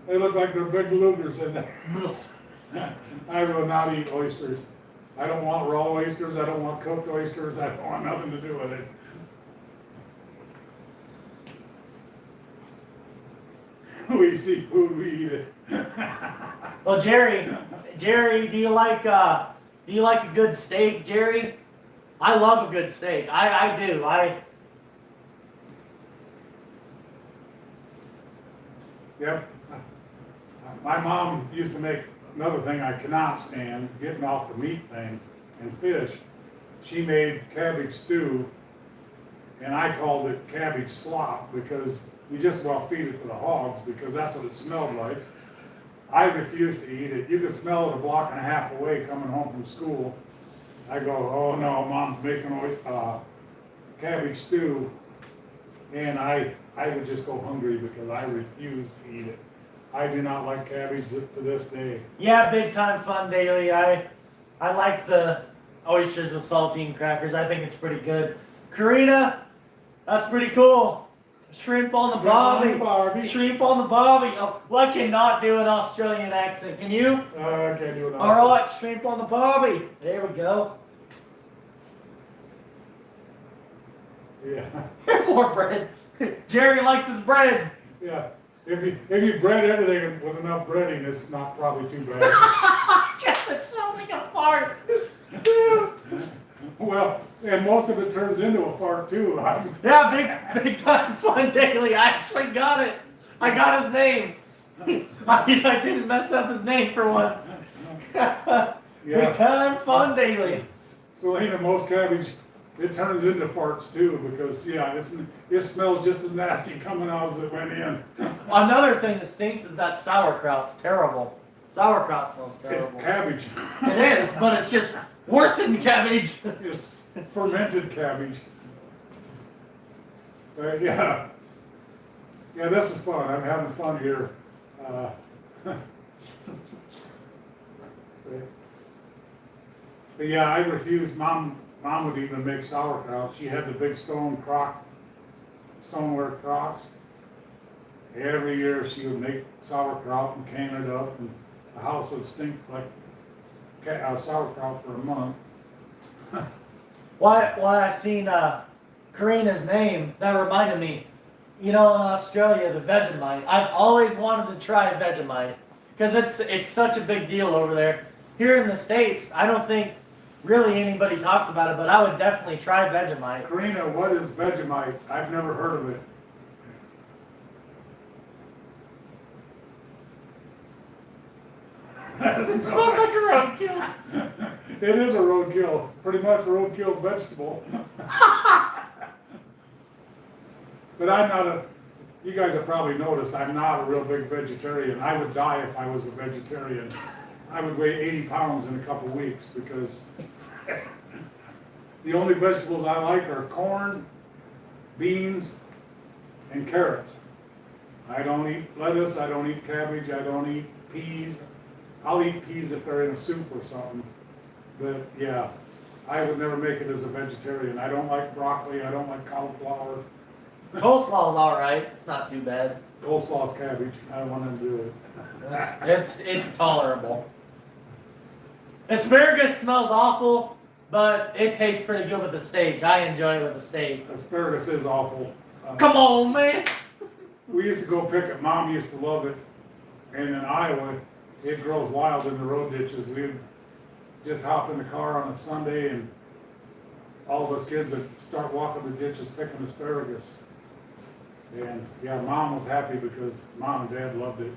They look like they're big lugers in there. I will not eat oysters. I don't want raw oysters. I don't want cooked oysters. I don't want nothing to do with it. We see food, we eat it. Well, Jerry, do you like a good steak, Jerry? I love a good steak. I do. Yep. My mom used to make another thing I cannot stand, getting off the meat thing and fish. She made cabbage stew, and I called it cabbage slop because you just about feed it to the hogs because that's what it smelled like. I refused to eat it. You could smell it a block and a half away coming home from school. I go, oh no, Mom's making cabbage stew, and I would just go hungry because I refused to eat it. I do not like cabbage to this day. Yeah, Big Time Fun Daily. I like the oysters with saltine crackers. I think it's pretty good. Karina, that's pretty cool. Shrimp on the barbie. Shrimp on the barbie. Oh, well, I cannot do an Australian accent. Can you? I can't do it. All right, shrimp on the barbie. There we go. Yeah. More bread. Jerry likes his bread. Yeah. If you bread everything with enough breading, it's not probably too bad. Yes, it smells like a fart. Well, and most of it turns into a fart too. Yeah, big Time Fun Daily. I actually got it. I got his name. I didn't mess up his name for once. Big Time Fun Daily. Selena, most cabbage, it turns into farts too because it smells just as nasty coming out as it went in. Another thing that stinks is that sauerkraut's terrible. Sauerkraut smells terrible. It's cabbage. It is, but it's just worse than cabbage. It's fermented cabbage. Yeah, this is fun. I'm having fun here. But yeah, I refused. Mom would even make sauerkraut. She had the big stoneware crocks. Every year she would make sauerkraut and can it up, and the house would stink like sauerkraut for a month. Why I seen Karina's name, that reminded me. You know, in Australia, the Vegemite. I've always wanted to try Vegemite because it's such a big deal over there. Here in the States, I don't think really anybody talks about it, but I would definitely try Vegemite. Karina, what is Vegemite? I've never heard of it. It smells like a roadkill. It is a roadkill, pretty much a roadkill vegetable. But you guys have probably noticed, I'm not a real big vegetarian. I would die if I was a vegetarian. I would weigh 80 pounds in a couple weeks because the only vegetables I like are corn, beans, and carrots. I don't eat lettuce, I don't eat cabbage, I don't eat peas. I'll eat peas if they're in a soup or something. But yeah, I would never make it as a vegetarian. I don't like broccoli, I don't like cauliflower. Coleslaw's all right. It's not too bad. Coleslaw's cabbage, I don't want to do it. It's tolerable. Asparagus smells awful, but it tastes pretty good with the steak. I enjoy it with the steak. Asparagus is awful. Come on, man. We used to go pick it, Mom used to love it, and in Iowa, it grows wild in the road ditches. We would just hop in the car on a Sunday and all of us kids would start walking the ditches picking asparagus. And yeah, Mom was happy because Mom and Dad loved it.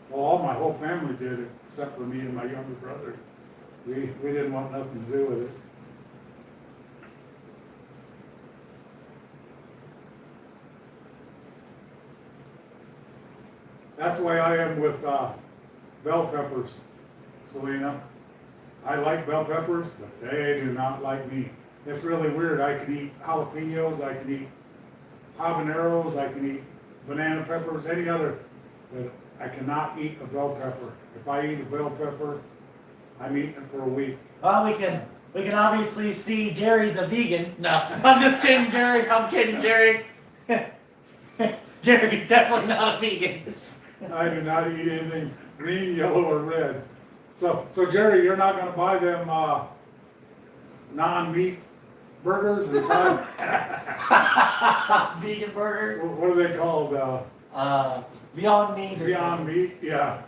Well, my whole family did it, except for me and my younger brother. We didn't want nothing to do with it. That's the way I am with bell peppers, Selena. I like bell peppers, but they do not like me. It's really weird. I can eat jalapenos, I can eat habaneros, I can eat banana peppers, any other, but I cannot eat a bell pepper. If I eat a bell pepper, I'm eating it for a week. Well, we can obviously see Jerry's a vegan. No, I'm just kidding, Jerry. I'm kidding, Jerry. Jerry's definitely not a vegan. I do not eat anything green, yellow, or red. So Jerry, you're not going to buy them non-meat burgers and try? Vegan burgers. What are they called? Beyond Meat. Or Beyond something. Meat. Yeah,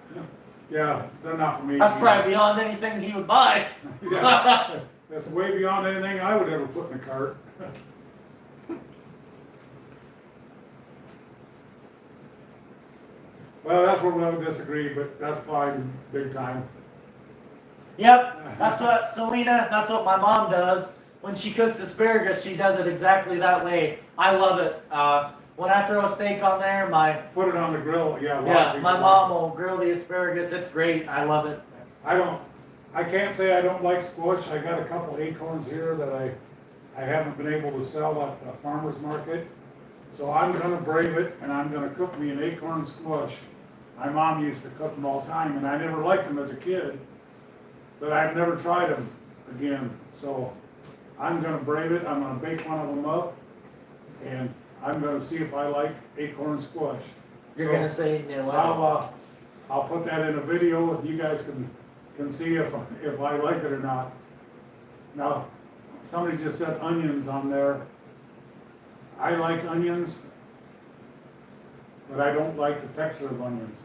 yeah, they're not for me. That's probably beyond anything he would buy. Yeah, that's way beyond anything I would ever put in a cart. Well, that's where we'll disagree, but that's fine, big time. Yep, that's what that's what my mom does. When she cooks asparagus, she does it exactly that way. I love it. When I throw a steak on there, Put it on the grill, yeah. my mom will grill the asparagus. It's great. I love it. I can't say I don't like squash. I got a couple acorns here that I haven't been able to sell at the farmer's market. So I'm gonna brave it and I'm gonna cook me an acorn squash. My mom used to cook them all the time and I never liked them as a kid, but I've never tried them again. So I'm gonna brave it. I'm gonna bake one of them up and I'm gonna see if I like acorn squash. You're gonna say no. I'll put that in a video and you guys can see if I like it or not. Now, somebody just said onions on there. I like onions, but I don't like the texture of onions.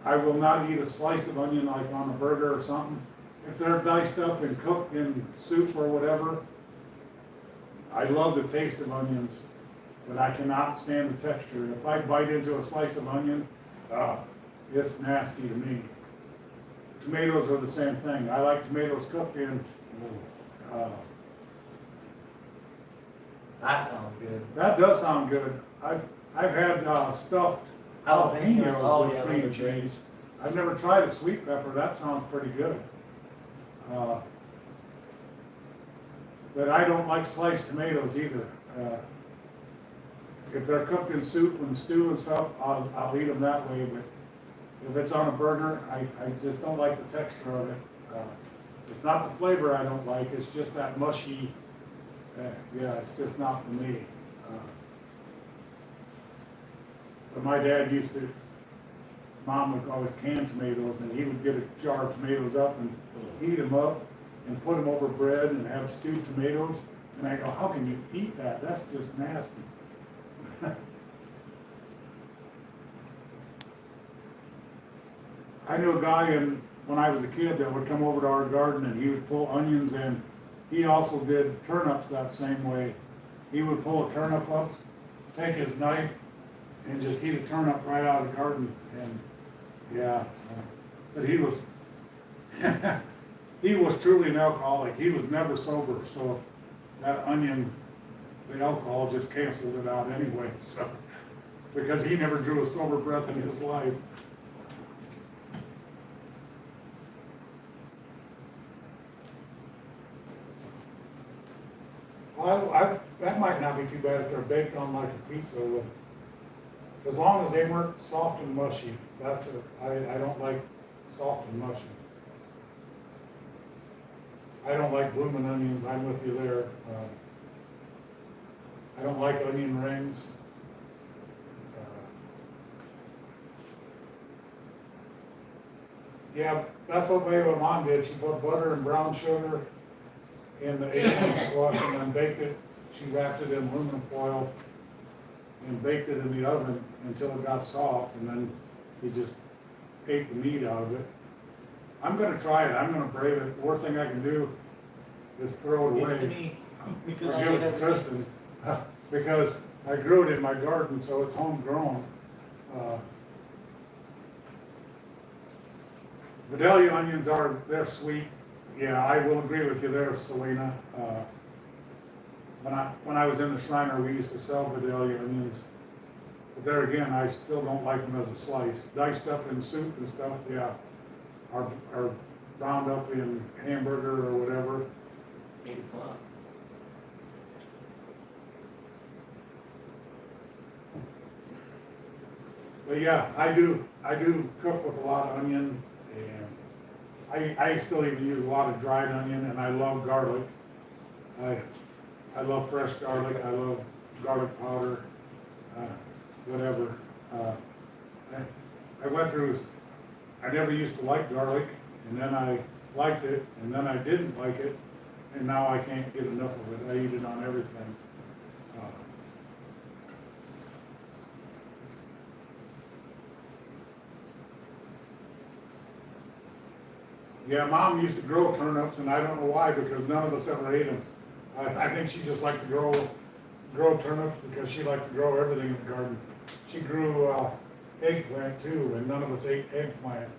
I will not eat a slice of onion like on a burger or something. If they're diced up and cooked in soup or whatever, I love the taste of onions, but I cannot stand the texture. If I bite into a slice of onion, it's nasty to me. Tomatoes are the same thing. I like tomatoes cooked in. That sounds good. That does sound good. I've had stuffed jalapenos Oh, with yeah, cream those are great. cheese. I've never tried a sweet pepper. That sounds pretty good. But I don't like sliced tomatoes either. If they're cooked in soup and stew and stuff, I'll eat them that way. But if it's on a burger, I just don't like the texture of it. It's not the flavor I don't like. It's just that mushy. Yeah, it's just not for me. But my dad Mom would always can tomatoes, and he would get a jar of tomatoes up and heat them up and put them over bread and have stewed tomatoes. And I go, how can you eat that? That's just nasty. I knew a guy when I was a kid that would come over to our garden and he would pull onions and he also did turnips that same way. He would pull a turnip up, take his knife, and just heat a turnip right out of the garden. And yeah, but he was he was truly an alcoholic. He was never sober, so that onion, the alcohol just canceled it out anyway. So because he never drew a sober breath in his life. That might not be too bad if they're baked on like a pizza with, as long as they weren't soft and mushy. That's it. I don't like soft and mushy. I don't like blooming onions, I'm with you there. I don't like onion rings. Yeah, that's what my mom did. She put butter and brown sugar in the 8-inch squash and then baked it. She wrapped it in aluminum foil and baked it in the oven until it got soft, and then you just ate the meat out of it. I'm gonna try it. I'm gonna brave it. The worst thing I can do is throw it Give away. it to me. Because Or I give hate it to everything. Tristan, because I grew it in my garden, so it's homegrown. Vidalia onions they're sweet. Yeah, I will agree with you there, Selena. When I was in the Shriner, we used to sell Vidalia onions. But there again, I still don't like them as a slice. Diced up in soup and stuff, yeah. Or ground up in hamburger or whatever. 8 o'clock. But yeah, I do cook with a lot of onion, and I still even use a lot of dried onion, and I love garlic. I love fresh garlic. I love garlic powder, whatever. I went through. I never used to like garlic, and then I liked it, and then I didn't like it, and now I can't get enough of it. I eat it on everything. Yeah, Mom used to grow turnips, and I don't know why, because none of us ever ate them. I think she just liked to grow turnips because she liked to grow everything in the garden. She grew eggplant too, and none of us ate eggplant.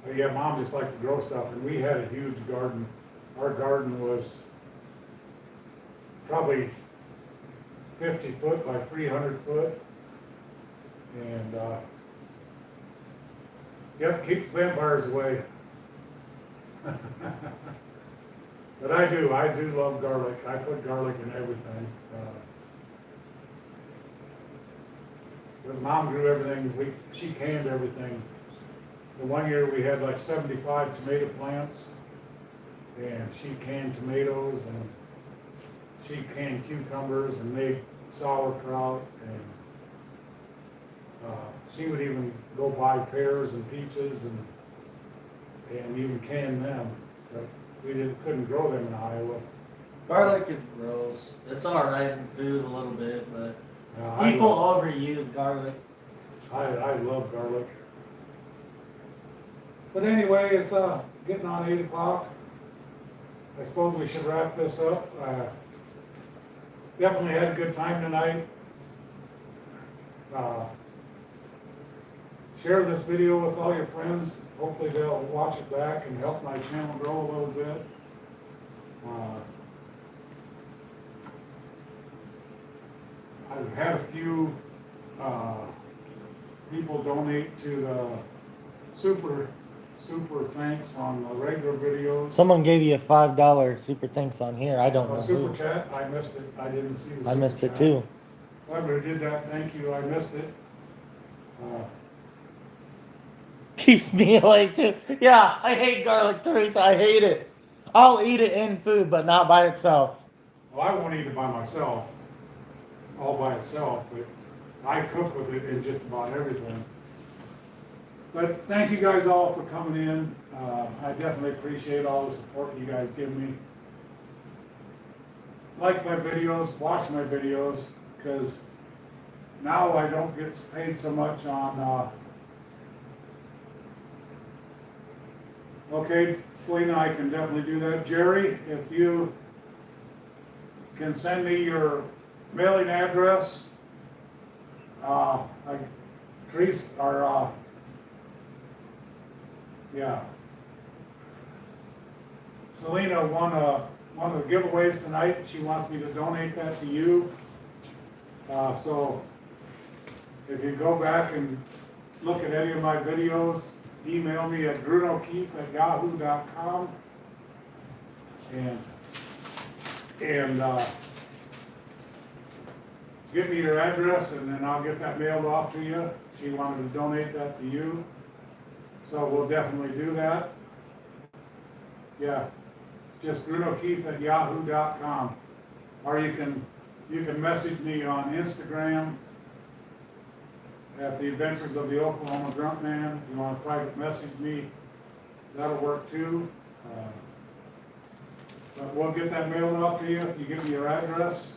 But yeah, Mom just liked to grow stuff, and we had a huge garden. Our garden was probably 50 foot by 300 foot. And, yep, keep the vampires away. But I do love garlic. I put garlic in everything. But Mom grew everything, she canned everything. The one year we had like 75 tomato plants, and she canned tomatoes, and she canned cucumbers and made sauerkraut, and she would even go buy pears and peaches and even can them, but we couldn't grow them in Iowa. Garlic is gross. It's alright in food a little bit, but I people love- overuse garlic. I love garlic. But anyway, it's getting on 8 o'clock. I suppose we should wrap this up. Definitely had a good time tonight. Share this video with all your friends. Hopefully they'll watch it back and help my channel grow a little bit. I've had a few people donate to the super thanks on the regular videos. Someone gave you a $5 super thanks on here. I don't know Super who. chat, I missed it. I didn't see the I super missed it chat. too. Whoever did that, thank you. I missed it. Keeps me awake too. Yeah, I hate garlic, Teresa. I hate it. I'll eat it in food, but not by itself. Well, I won't eat it by myself, all by itself, but I cook with it in just about everything. But thank you guys all for coming in. I definitely appreciate all the support you guys give me. Like my videos, watch my videos, because now I don't get paid so much on, okay, Selena, I can definitely do that. Jerry, if you can send me your mailing address, Teresa, or, yeah. Selena won one of the giveaways tonight. She wants me to donate that to you. So if you go back and look at any of my videos, email me at grunokeefe@yahoo.com and give me your address, and then I'll get that mailed off to you. she wanted to donate that to you. So we'll definitely do that. Yeah, just GrunoKeith@yahoo.com. Or you can message me on Instagram at the Adventures of the Oklahoma Grunt Man. If you want to private message me, that'll work too. But we'll get that mailed off to you if you give me your address.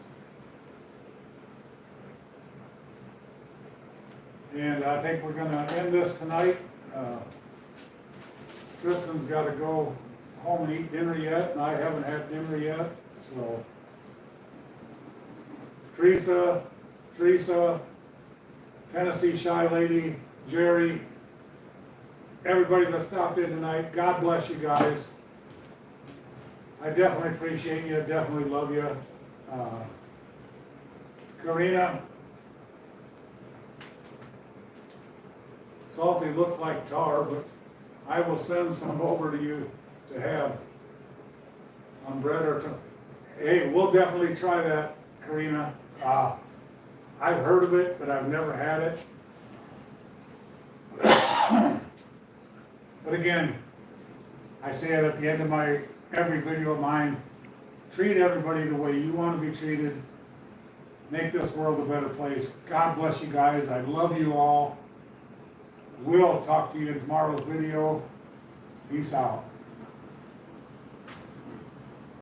And I think we're gonna end this tonight. Tristan's gotta go home and eat dinner yet, and I haven't had dinner yet, so. Teresa, Tennessee Shy Lady, Jerry, everybody that stopped in tonight, God bless you guys. I definitely appreciate you, definitely love you. Karina, salty looks like tar, but I will send some over to you to have on bread or hey, we'll definitely try that, Karina. I've heard of it, but I've never had it. But again, I say it at the end of every video of mine, treat everybody the way you want to be treated. Make this world a better place. God bless you guys. I love you all. We'll talk to you in tomorrow's video. Peace out.